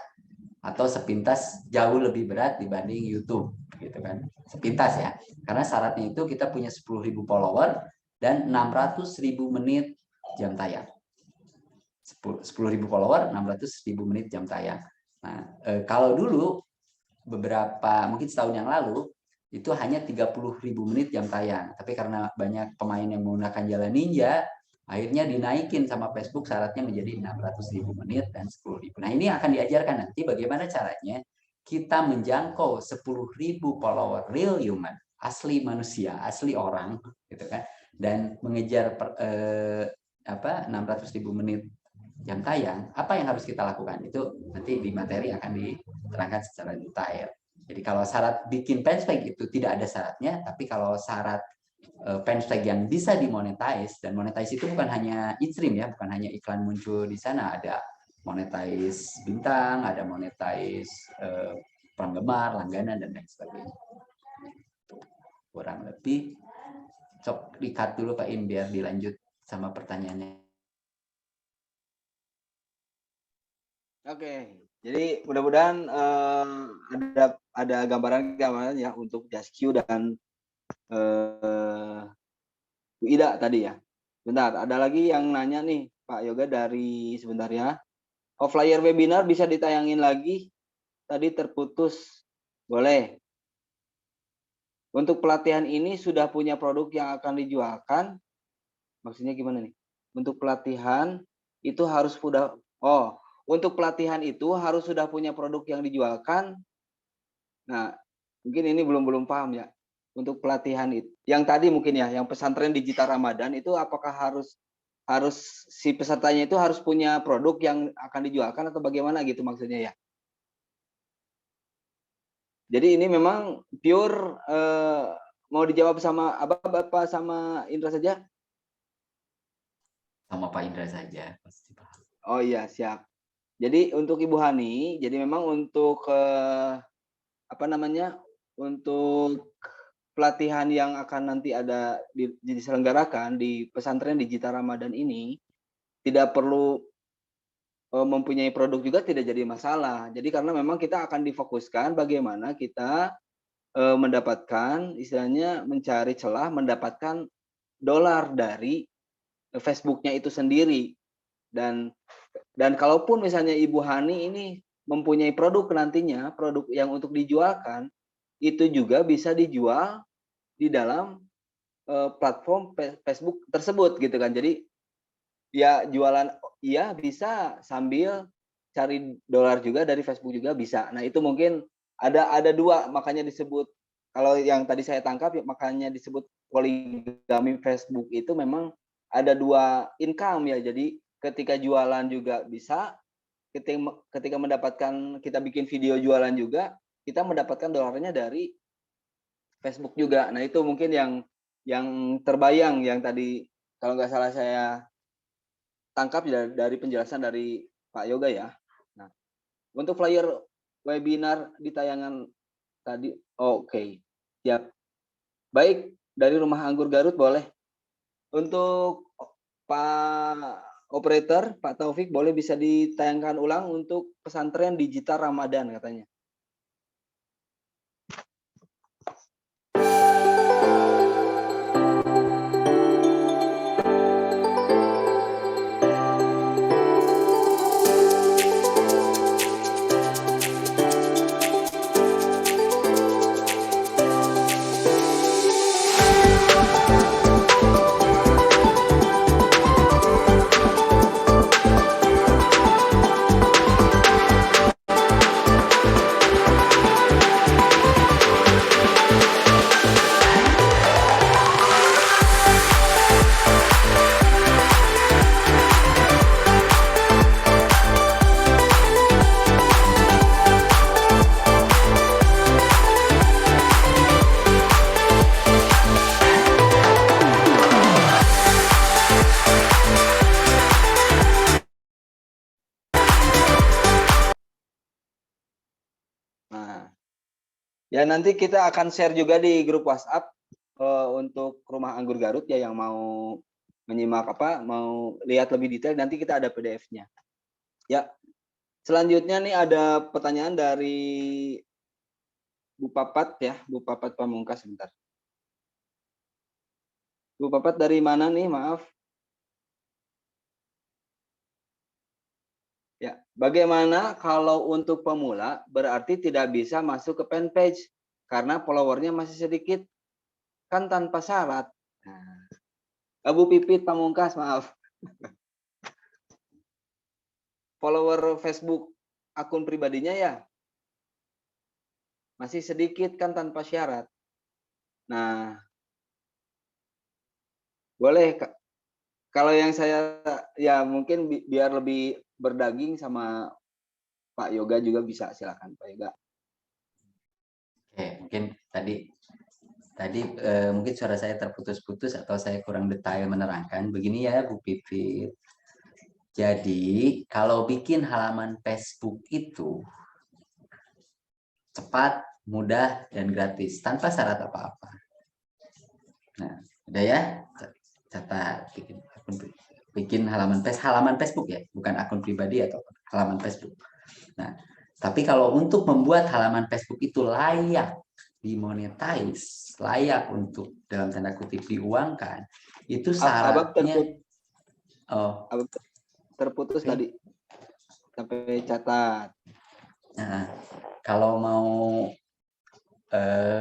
atau sepintas jauh lebih berat dibanding YouTube gitu kan. Sepintas ya. Karena syaratnya itu kita punya 10.000 follower dan 600.000 menit jam tayang. 10.000 follower, 600.000 menit jam tayang. Nah, kalau dulu mungkin setahun yang lalu itu hanya 30.000 menit jam tayang. Tapi karena banyak pemain yang menggunakan jalan ninja, akhirnya dinaikin sama Facebook syaratnya menjadi 600.000 menit dan 10.000. Nah, ini akan diajarkan nanti bagaimana caranya kita menjangkau 10.000 follower real human, asli manusia, asli orang gitu kan, dan mengejar 600.000 menit jam tayang. Apa yang harus kita lakukan itu nanti di materi akan diterangkan secara detail. Jadi kalau syarat bikin fanspage itu tidak ada syaratnya, tapi kalau syarat fanspage yang bisa dimonetize, dan monetize itu bukan hanya in-stream ya, bukan hanya iklan muncul di sana, ada monetize bintang, ada monetize penggemar, langganan, dan lain sebagainya. Kurang lebih, cok di-cut dulu Pak Im biar dilanjut sama pertanyaannya. Oke, jadi mudah-mudahan ada gambaran ya untuk JustQ dan Bu Ida tadi ya. Bentar, ada lagi yang nanya nih Pak Yoga dari sebentar ya. Flyer webinar bisa ditayangin lagi. Tadi terputus. Boleh. Untuk pelatihan ini sudah punya produk yang akan dijualkan. Maksudnya gimana nih? Untuk pelatihan itu harus untuk pelatihan itu harus sudah punya produk yang dijualkan. Nah, mungkin ini belum paham ya. Untuk pelatihan itu, yang tadi mungkin ya, yang pesantren digital Ramadan itu apakah harus si pesertanya itu harus punya produk yang akan dijualkan atau bagaimana gitu maksudnya ya? Jadi ini memang pure mau dijawab sama Bapak sama Indra saja? Sama Pak Indra saja pasti paham. Oh iya, siap. Jadi untuk Ibu Hani, jadi memang untuk untuk pelatihan yang akan nanti ada diselenggarakan di pesantren digital Ramadan ini tidak perlu mempunyai produk juga tidak jadi masalah. Jadi karena memang kita akan difokuskan bagaimana kita mendapatkan istilahnya mencari celah mendapatkan dolar dari Facebooknya itu sendiri. Dan kalaupun misalnya Ibu Hani ini mempunyai produk nantinya, produk yang untuk dijualkan, itu juga bisa dijual di dalam platform Facebook tersebut gitu kan. Jadi ya jualan iya bisa sambil cari dolar juga dari Facebook juga bisa. Nah, itu mungkin ada dua makanya disebut kalau yang tadi saya tangkap ya, makanya disebut poligami Facebook itu memang ada dua income ya. Jadi ketika jualan juga bisa, ketika mendapatkan kita bikin video jualan juga, kita mendapatkan dolarnya dari Facebook juga. Nah, itu mungkin yang terbayang yang tadi kalau nggak salah saya tangkap dari penjelasan dari Pak Yoga ya. Nah, untuk flyer webinar di tayangan tadi, oke. Siap. Baik, dari Rumah Anggur Garut boleh. Untuk Pak Operator, Pak Taufik, boleh bisa ditayangkan ulang untuk pesantren digital Ramadan katanya. Ya nanti kita akan share juga di grup WhatsApp untuk Rumah Anggur Garut ya yang mau menyimak mau lihat lebih detail nanti kita ada PDF-nya. Ya. Selanjutnya nih ada pertanyaan dari Bu Papat ya, Bu Papat Pamungkas sebentar. Bu Papat dari mana nih? Maaf. Ya, bagaimana kalau untuk pemula berarti tidak bisa masuk ke fanpage karena followernya masih sedikit, kan tanpa syarat. Nah, Bu Pipit Pamungkas, maaf. Follower Facebook akun pribadinya ya masih sedikit kan tanpa syarat. Nah, boleh kalau yang saya ya mungkin biar lebih berdaging sama Pak Yoga juga bisa, silakan Pak Yoga. Oke, mungkin tadi mungkin suara saya terputus-putus atau saya kurang detail menerangkan. Begini ya Bu Pipit. Jadi kalau bikin halaman Facebook itu cepat, mudah, dan gratis tanpa syarat apa-apa. Nah, udah ya, catat bikin halaman Facebook ya, bukan akun pribadi atau halaman Facebook. Nah, tapi kalau untuk membuat halaman Facebook itu layak dimonetize, layak untuk dalam tanda kutip diuangkan, itu syaratnya. Abang terputus tadi sampai catat. Nah, kalau mau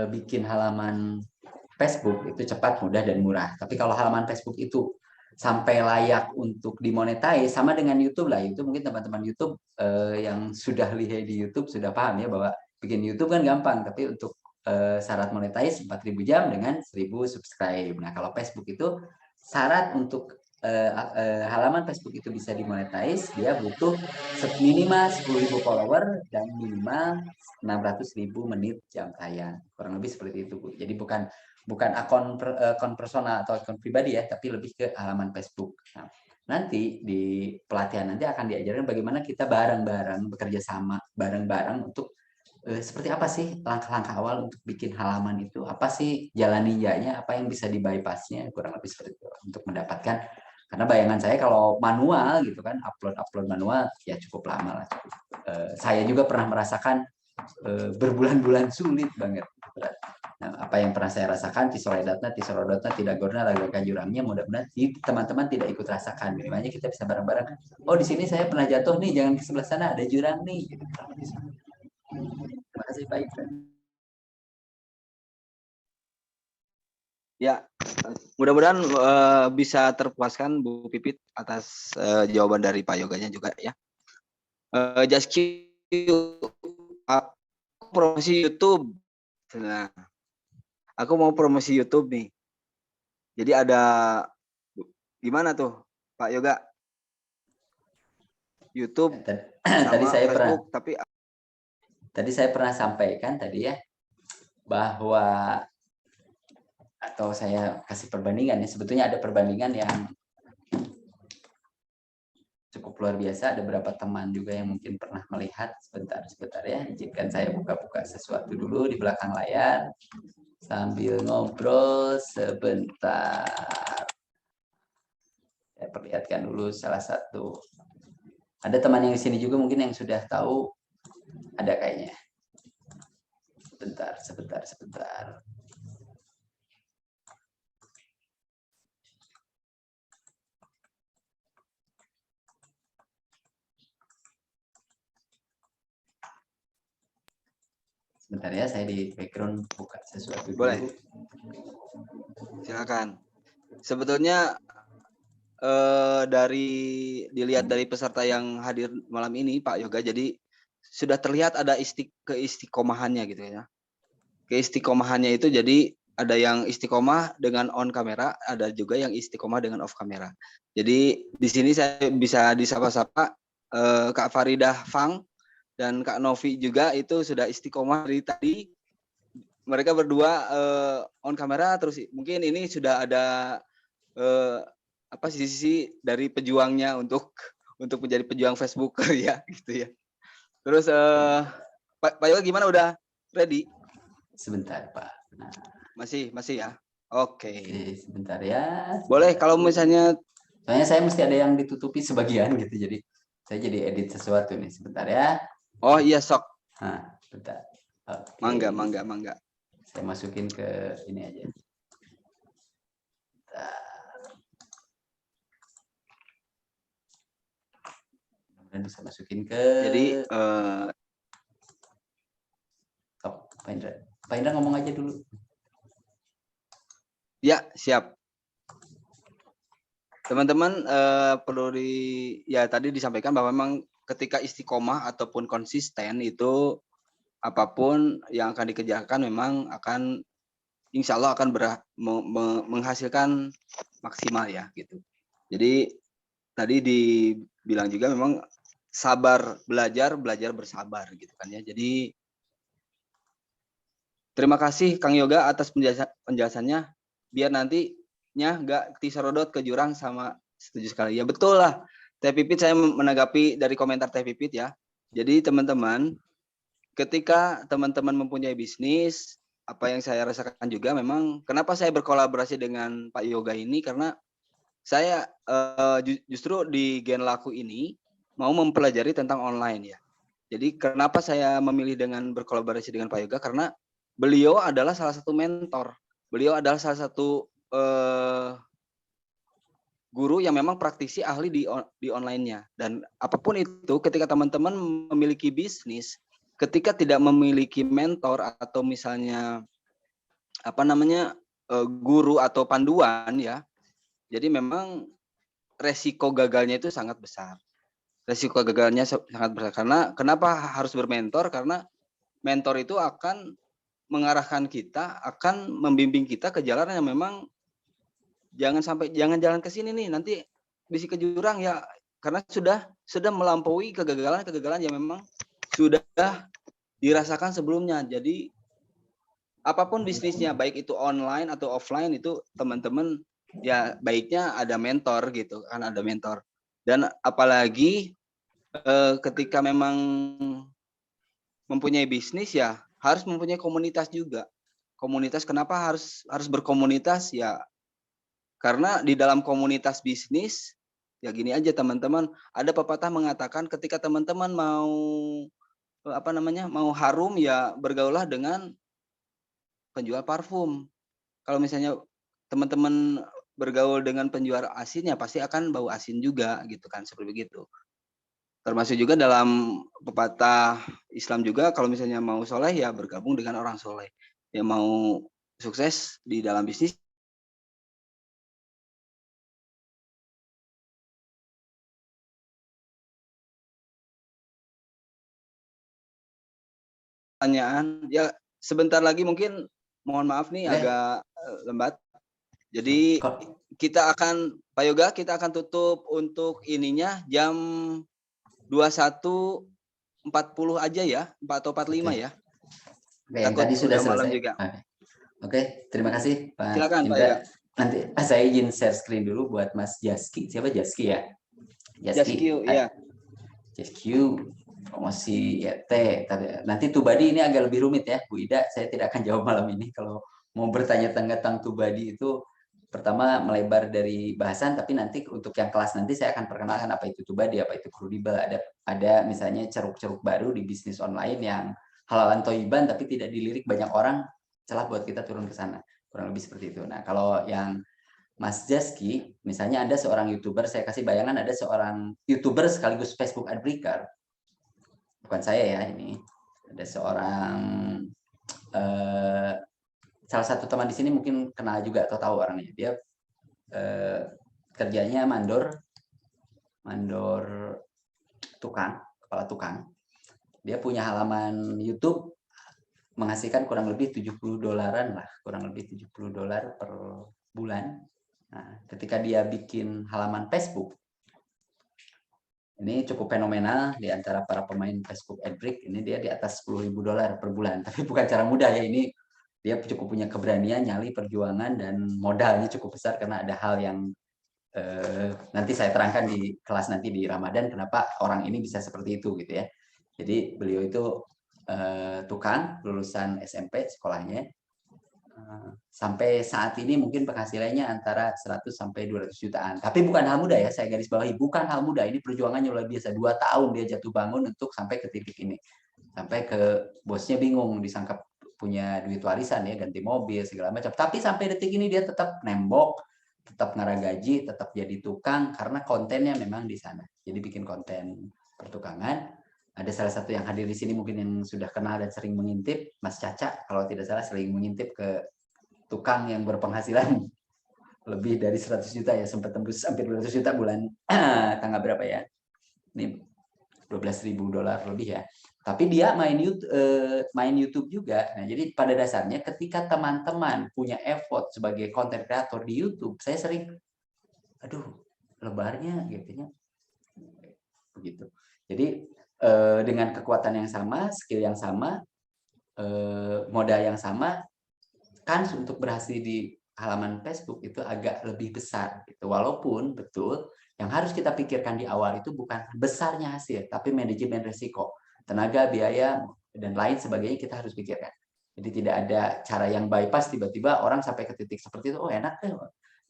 bikin halaman Facebook itu cepat, mudah, dan murah. Tapi kalau halaman Facebook itu sampai layak untuk dimonetize, sama dengan YouTube lah. Itu mungkin teman-teman YouTube yang sudah lihai di YouTube sudah paham ya bahwa bikin YouTube kan gampang, tapi untuk syarat monetize 4.000 jam dengan 1.000 subscribe. Nah, kalau Facebook itu syarat untuk halaman Facebook itu bisa dimonetize, dia butuh minimal 10.000 follower dan minimal 600.000 menit jam tayang. Kurang lebih seperti itu, Bu. Jadi bukan akun personal atau akun pribadi ya, tapi lebih ke halaman Facebook. Nah, nanti di pelatihan nanti akan diajarkan bagaimana kita bareng-bareng bekerja sama bareng-bareng untuk seperti apa sih langkah-langkah awal untuk bikin halaman itu, apa sih jalan ninjanya, apa yang bisa di bypassnya, kurang lebih seperti itu untuk mendapatkan. Karena bayangan saya kalau manual gitu kan, upload manual ya cukup lama lah. Saya juga pernah merasakan berbulan-bulan sulit banget. Nah, apa yang pernah saya rasakan, tisorodotna tidak gorna laga jurangnya, mudah-mudahan teman-teman tidak ikut rasakan. Minimalnya kita bisa bareng-bareng. Oh, di sini saya pernah jatuh nih, jangan ke sebelah sana ada jurang nih. Gitu. Terima kasih Pak Iksan. Ya, mudah-mudahan bisa terpuaskan Bu Pipit atas jawaban dari Pak Yoganya juga ya. Jaski, aku promosi YouTube. Nah, aku mau promosi YouTube nih. Jadi ada gimana tuh Pak Yoga? YouTube tadi saya Facebook, tadi saya pernah sampaikan tadi ya bahwa, atau saya kasih perbandingan ya, sebetulnya ada perbandingan yang cukup luar biasa. Ada beberapa teman juga yang mungkin pernah melihat. Sebentar ya, izinkan saya buka-buka sesuatu dulu di belakang layar sambil ngobrol sebentar. Saya perlihatkan dulu salah satu. Ada teman yang di sini juga mungkin yang sudah tahu, ada kayaknya. Sebentar. Sebentar ya, saya di background buka sesuatu dulu. Boleh. Silakan. Sebetulnya dilihat dari peserta yang hadir malam ini Pak Yoga, jadi sudah terlihat ada keistiqomahannya gitu ya. Keistiqomahannya itu jadi ada yang istiqomah dengan on kamera, ada juga yang istiqomah dengan off kamera. Jadi di sini saya bisa disapa-sapa Kak Faridah Fang dan Kak Novi juga itu sudah istiqomah dari tadi. Mereka berdua on kamera terus, mungkin ini sudah ada sisi dari pejuangnya untuk menjadi pejuang Facebook ya gitu ya. Terus Pak Yoga gimana, udah ready? Sebentar Pak. Nah, masih ya. Oke. Sebentar ya. Boleh kalau misalnya. Soalnya saya mesti ada yang ditutupi sebagian gitu, jadi saya jadi edit sesuatu nih. Sebentar ya. Oh iya sok. Nah, bentar. Okay. Mangga. Saya masukin ke ini aja. Dan bisa masukin ke. Jadi Pak Indra ngomong aja dulu. Ya, siap. Teman-teman perlu tadi disampaikan bahwa memang ketika istiqomah ataupun konsisten itu apapun yang akan dikerjakan memang akan insya Allah akan menghasilkan maksimal ya gitu. Jadi tadi dibilang juga memang sabar belajar bersabar gitu kan ya. Jadi terima kasih Kang Yoga atas penjelasannya, biar nantinya nggak diserodot ke jurang. Sama setuju sekali ya, betul lah Teh Pipit. Saya menanggapi dari komentar Teh Pipit ya. Jadi teman-teman, ketika teman-teman mempunyai bisnis, apa yang saya rasakan juga memang kenapa saya berkolaborasi dengan Pak Yoga ini, karena saya justru di Gen Laku ini mau mempelajari tentang online ya. Jadi kenapa saya memilih dengan berkolaborasi dengan Pak Yoga, karena beliau adalah salah satu mentor. Beliau adalah salah satu guru yang memang praktisi ahli di online-nya. Dan apapun itu, ketika teman-teman memiliki bisnis, ketika tidak memiliki mentor atau misalnya guru atau panduan ya, jadi memang resiko gagalnya itu sangat besar. Resiko gagalnya sangat besar. Karena kenapa harus bermentor? Karena mentor itu akan mengarahkan kita, akan membimbing kita ke jalan yang memang jangan jalan ke sini nih, nanti bisi ke jurang ya, karena sudah melampaui kegagalan yang memang sudah dirasakan sebelumnya. Jadi apapun bisnisnya, baik itu online atau offline, itu teman-teman ya baiknya ada mentor gitu kan, ada mentor. Dan apalagi ketika memang mempunyai bisnis ya harus mempunyai komunitas juga. Komunitas, kenapa harus berkomunitas ya? Karena di dalam komunitas bisnis, ya gini aja teman-teman, ada pepatah mengatakan ketika teman-teman mau harum ya bergaullah dengan penjual parfum. Kalau misalnya teman-teman bergaul dengan penjual asin ya pasti akan bau asin juga gitu kan, seperti begitu. Termasuk juga dalam pepatah Islam juga, kalau misalnya mau soleh ya bergabung dengan orang soleh. Yang mau sukses di dalam bisnis pertanyaan ya sebentar lagi, mungkin mohon maaf nih agak lembat. Jadi kita akan Pak Yoga, kita akan tutup untuk ininya jam 21.40 aja ya, 4 atau 45 ya. Oke, yang tadi sudah selesai. Juga. Oke, terima kasih Pak Silakan, Indra. Pak Yoga. Nanti saya izin share screen dulu buat Mas Jaski. Siapa Jaski ya? Jaski, ya. Jaski promosi YT. Nanti Tubadi ini agak lebih rumit ya, Bu Ida. Saya tidak akan jawab malam ini. Kalau mau bertanya tentang Tubadi itu, pertama melebar dari bahasan, tapi nanti untuk yang kelas nanti saya akan perkenalkan apa itu Tubadi, apa itu Krudibel. Ada misalnya ceruk-ceruk baru di bisnis online yang halalan toiban tapi tidak dilirik banyak orang, celah buat kita turun ke sana. Kurang lebih seperti itu. Nah, kalau yang Mas Jaski, misalnya ada seorang YouTuber, saya kasih bayangan ada seorang YouTuber sekaligus Facebook ad breaker. Bukan saya ya ini. Ada seorang salah satu teman di sini mungkin kenal juga atau tahu orangnya. Dia kerjanya mandor tukang, kepala tukang. Dia punya halaman YouTube menghasilkan kurang lebih $70 lah, kurang lebih $70 per bulan. Nah, ketika dia bikin halaman Facebook, ini cukup fenomenal di antara para pemain Facebook AdBreak. Ini dia di atas $10.000 per bulan. Tapi bukan cara mudah ya, ini dia cukup punya keberanian, nyali, perjuangan, dan modalnya cukup besar karena ada hal yang nanti saya terangkan di kelas nanti di Ramadan kenapa orang ini bisa seperti itu gitu ya. Jadi beliau itu tukang lulusan SMP sekolahnya. Sampai saat ini mungkin penghasilannya antara 100 sampai 200 jutaan. Tapi bukan hal mudah ya, saya garis bawahi, bukan hal mudah. Ini perjuangannya luar biasa. 2 tahun dia jatuh bangun untuk sampai ke titik ini. Sampai ke bosnya bingung, disangka punya duit warisan ya, ganti mobil segala macam. Tapi sampai detik ini dia tetap nembok, tetap ngarah gaji, tetap jadi tukang karena kontennya memang di sana. Jadi bikin konten pertukangan. Ada salah satu yang hadir di sini mungkin yang sudah kenal dan sering mengintip, Mas Caca, kalau tidak salah sering mengintip ke tukang yang berpenghasilan lebih dari 100 juta ya, sempat tembus hampir 200 juta bulan tanggal berapa ya? Ini $12.000 lebih ya. Tapi dia main YouTube juga. Nah, jadi pada dasarnya ketika teman-teman punya effort sebagai content creator di YouTube, saya sering aduh, lebarnya gitu ya. Begitu. Jadi dengan kekuatan yang sama, skill yang sama, modal yang sama, kans untuk berhasil di halaman Facebook itu agak lebih besar gitu. Walaupun betul yang harus kita pikirkan di awal itu bukan besarnya hasil, tapi manajemen risiko, tenaga, biaya, dan lain sebagainya kita harus pikirkan. Jadi tidak ada cara yang bypass tiba-tiba orang sampai ke titik seperti itu, oh enak deh.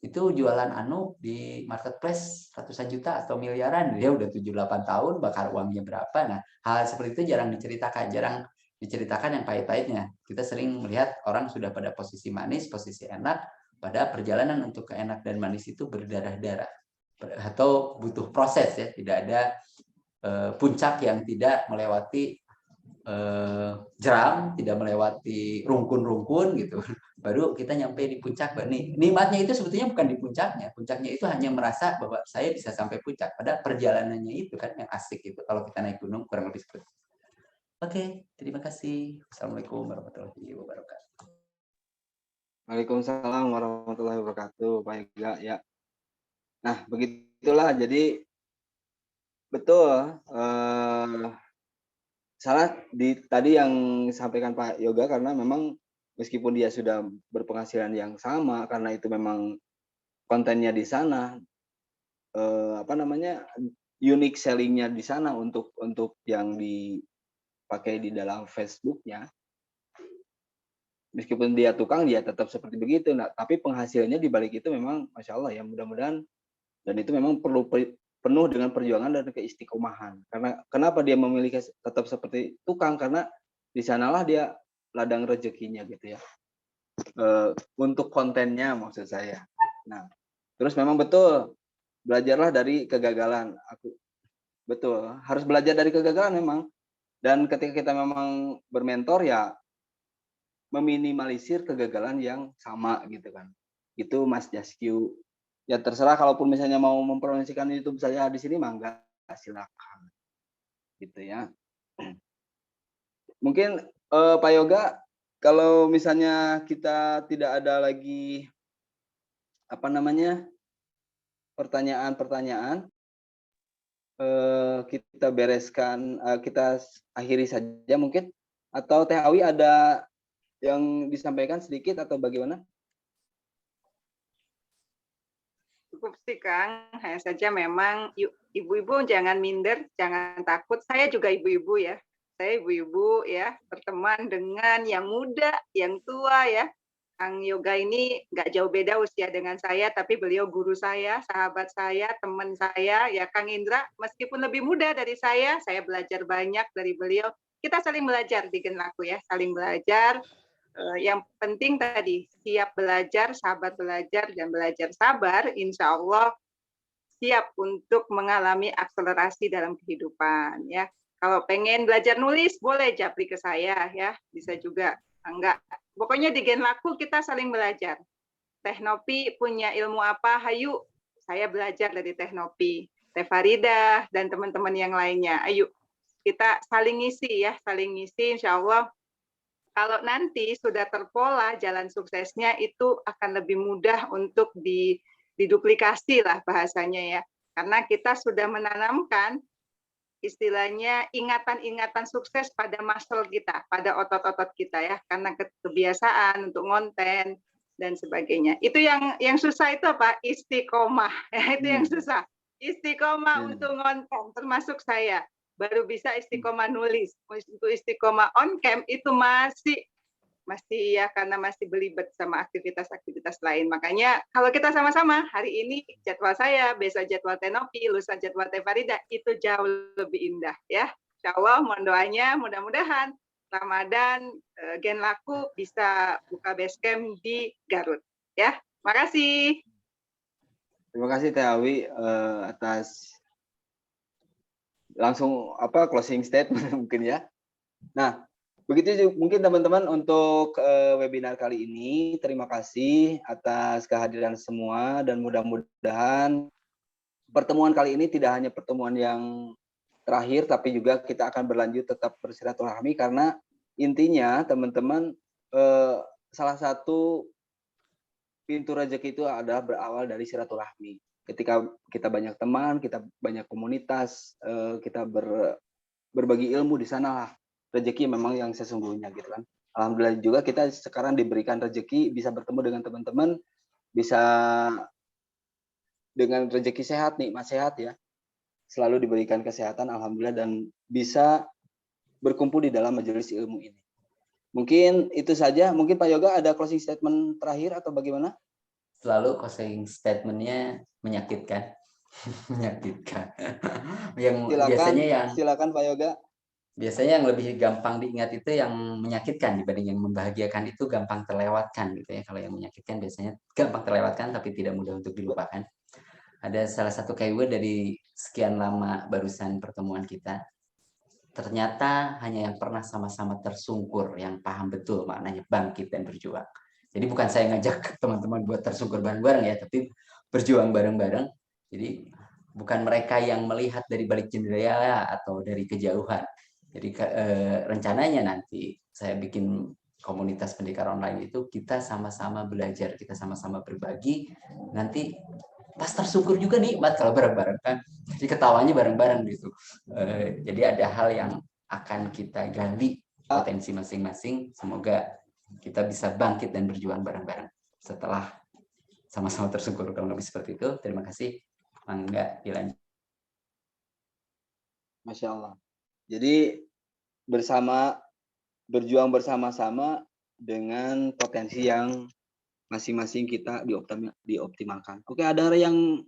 itu jualan anu di marketplace ratusan juta atau miliaran, dia udah 7-8 tahun bakar uangnya berapa. Nah, hal seperti itu jarang diceritakan yang pahit-pahitnya. Kita sering melihat orang sudah pada posisi manis, posisi enak, pada perjalanan untuk ke enak dan manis itu berdarah-darah atau butuh proses ya, tidak ada puncak yang tidak melewati jeram, tidak melewati rungkun-rungkun gitu. Baru kita nyampe di puncak. Nikmatnya itu sebetulnya bukan di puncaknya. Puncaknya itu hanya merasa bahwa saya bisa sampai puncak. Pada perjalanannya itu kan yang asik itu. Kalau kita naik gunung kurang lebih seperti itu. Oke, terima kasih. Assalamualaikum warahmatullahi wabarakatuh. Waalaikumsalam warahmatullahi wabarakatuh, Pak Yoga ya. Nah, begitulah. Jadi betul. Salah tadi yang disampaikan Pak Yoga, karena memang meskipun dia sudah berpenghasilan yang sama, karena itu memang kontennya di sana, unique selling-nya di sana untuk yang dipakai di dalam Facebook-nya. Meskipun dia tukang, dia tetap seperti begitu. Nah, tapi penghasilannya di balik itu memang Masya Allah ya, mudah-mudahan, dan itu memang perlu penuh dengan perjuangan dan keistiqomahan. Karena kenapa dia memilih tetap seperti tukang? Karena di sanalah dia ladang rezekinya gitu ya. Untuk kontennya maksud saya. Nah, terus memang betul, belajarlah dari kegagalan. Betul, harus belajar dari kegagalan memang. Dan ketika kita memang bermentor ya, meminimalisir kegagalan yang sama gitu kan. Itu Mas Jasqiu. Ya terserah, kalaupun misalnya mau mempromosikan YouTube saya di sini, mangga, silakan. Gitu ya. Mungkin Pak Yoga, kalau misalnya kita tidak ada lagi pertanyaan-pertanyaan, kita bereskan, kita akhiri saja mungkin. Atau Teh Awi ada yang disampaikan sedikit atau bagaimana? Cukup sih Kang, hanya saja memang ibu-ibu jangan minder, jangan takut. Saya juga ibu-ibu ya. Saya ibu-ibu ya, berteman dengan yang muda, yang tua ya. Kang Yoga ini nggak jauh beda usia dengan saya, tapi beliau guru saya, sahabat saya, teman saya. Ya Kang Indra, meskipun lebih muda dari saya belajar banyak dari beliau. Kita saling belajar di Genlaku ya, saling belajar. Yang penting tadi, siap belajar, sabar belajar, dan belajar sabar, insya Allah siap untuk mengalami akselerasi dalam kehidupan. Ya, kalau pengen belajar nulis, boleh japri ke saya ya, bisa juga. Enggak, pokoknya di Genlaku kita saling belajar. Teh Nopi punya ilmu apa? Hayu, saya belajar dari Teh Nopi, Teh Farida, dan teman-teman yang lainnya. Ayo, kita saling ngisi ya, saling ngisi, insya Allah. Kalau nanti sudah terpola jalan suksesnya, itu akan lebih mudah untuk diduplikasi lah bahasanya ya. Karena kita sudah menanamkan istilahnya ingatan-ingatan sukses pada muscle kita, pada otot-otot kita ya. Karena kebiasaan untuk ngonten dan sebagainya. Itu yang susah itu apa? Istiqomah. Itu yang susah. Istiqomah untuk ngonten, termasuk saya. Baru bisa istiqomah nulis. Untuk istiqomah on cam itu masih ya, karena masih belibet sama aktivitas-aktivitas lain. Makanya kalau kita sama-sama, hari ini jadwal saya, besok jadwal Teh Nopi, lusa jadwal Teh Farida, itu jauh lebih indah ya. Insya Allah mohon doanya, mudah-mudahan Ramadan Genlaku bisa buka basecamp di Garut ya. Makasih. Terima kasih Teh Awi atas langsung closing statement mungkin ya. Nah, begitu mungkin teman-teman untuk webinar kali ini. Terima kasih atas kehadiran semua, dan mudah-mudahan pertemuan kali ini tidak hanya pertemuan yang terakhir, tapi juga kita akan berlanjut tetap bersilaturahmi, karena intinya teman-teman salah satu pintu rezeki itu adalah berawal dari silaturahmi. Ketika kita banyak teman, kita banyak komunitas, kita berbagi ilmu, di sanalah rezeki memang yang sesungguhnya gitu kan. Alhamdulillah juga kita sekarang diberikan rezeki bisa bertemu dengan teman-teman, bisa dengan rezeki sehat, nikmat sehat ya. Selalu diberikan kesehatan alhamdulillah, dan bisa berkumpul di dalam majelis ilmu ini. Mungkin itu saja. Mungkin Pak Yoga ada closing statement terakhir atau bagaimana? selalu closing statement-nya menyakitkan. Menyakitkan. Yang biasanya yang Silakan Pak Yoga. biasanya yang lebih gampang diingat itu yang menyakitkan dibanding yang membahagiakan, itu gampang terlewatkan gitu ya. Kalau yang menyakitkan biasanya gampang terlewatkan tapi tidak mudah untuk dilupakan. Ada salah satu keyword dari sekian lama barusan pertemuan kita. Ternyata hanya yang pernah sama-sama tersungkur yang paham betul maknanya bangkit dan berjuang. Jadi bukan saya ngajak teman-teman buat tersungkur bareng-bareng ya, tapi berjuang bareng-bareng. Jadi bukan mereka yang melihat dari balik jendela atau dari kejauhan. Jadi rencananya nanti saya bikin komunitas pendekar online itu kita sama-sama belajar, kita sama-sama berbagi. Nanti pas tersungkur juga nikmat kalau bareng-bareng kan. Jadi ketawanya bareng-bareng gitu. Jadi ada hal yang akan kita gali potensi masing-masing. Semoga kita bisa bangkit dan berjuang bareng-bareng setelah sama-sama tersungkur, kalau lebih seperti itu. Terima kasih. Mangga dilanjut. Masya Allah. Jadi berjuang bersama-sama dengan potensi yang masing-masing kita dioptimalkan. Oke, ada yang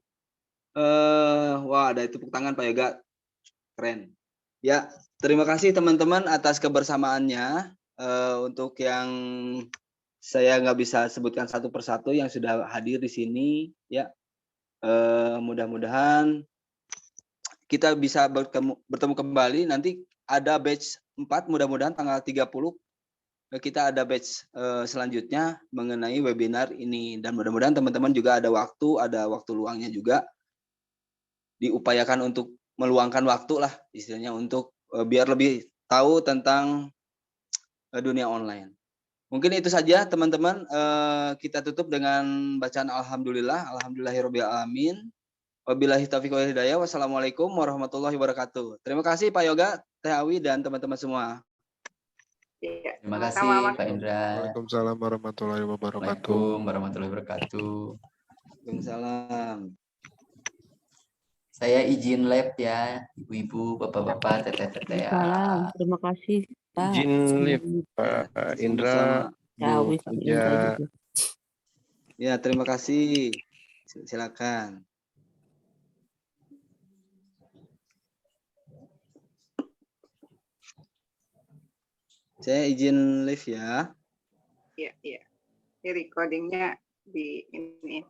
wah, ada tepuk tangan Pak Yoga, keren. Ya, terima kasih teman-teman atas kebersamaannya. Untuk yang saya nggak bisa sebutkan satu persatu yang sudah hadir di sini, ya. Mudah-mudahan kita bisa bertemu kembali. Nanti ada batch 4, mudah-mudahan tanggal 30 kita ada batch selanjutnya mengenai webinar ini, dan mudah-mudahan teman-teman juga ada waktu luangnya juga, diupayakan untuk meluangkan waktu lah istilahnya untuk biar lebih tahu tentang dunia online. Mungkin itu saja teman-teman, kita tutup dengan bacaan alhamdulillahirabbil alamin. Wabillahi taufiq wal hidayah. Wassalamualaikum warahmatullahi wabarakatuh. Terima kasih Pak Yoga, Teh Awi, dan teman-teman semua. Ya, Terima kasih Pak Indra. Waalaikumsalam warahmatullahi wabarakatuh. Waalaikumsalam warahmatullahi wabarakatuh. Waalaikumsalam. Saya izin lab ya, ibu-ibu, bapak-bapak, teteh-teteh ya. Terima kasih Pak. Izin live Pak Indra, Ya, Bu wis Indra Haja. juga. Ya, terima kasih. Silakan. Saya izin live ya. Iya, iya. Ini recordingnya di ini.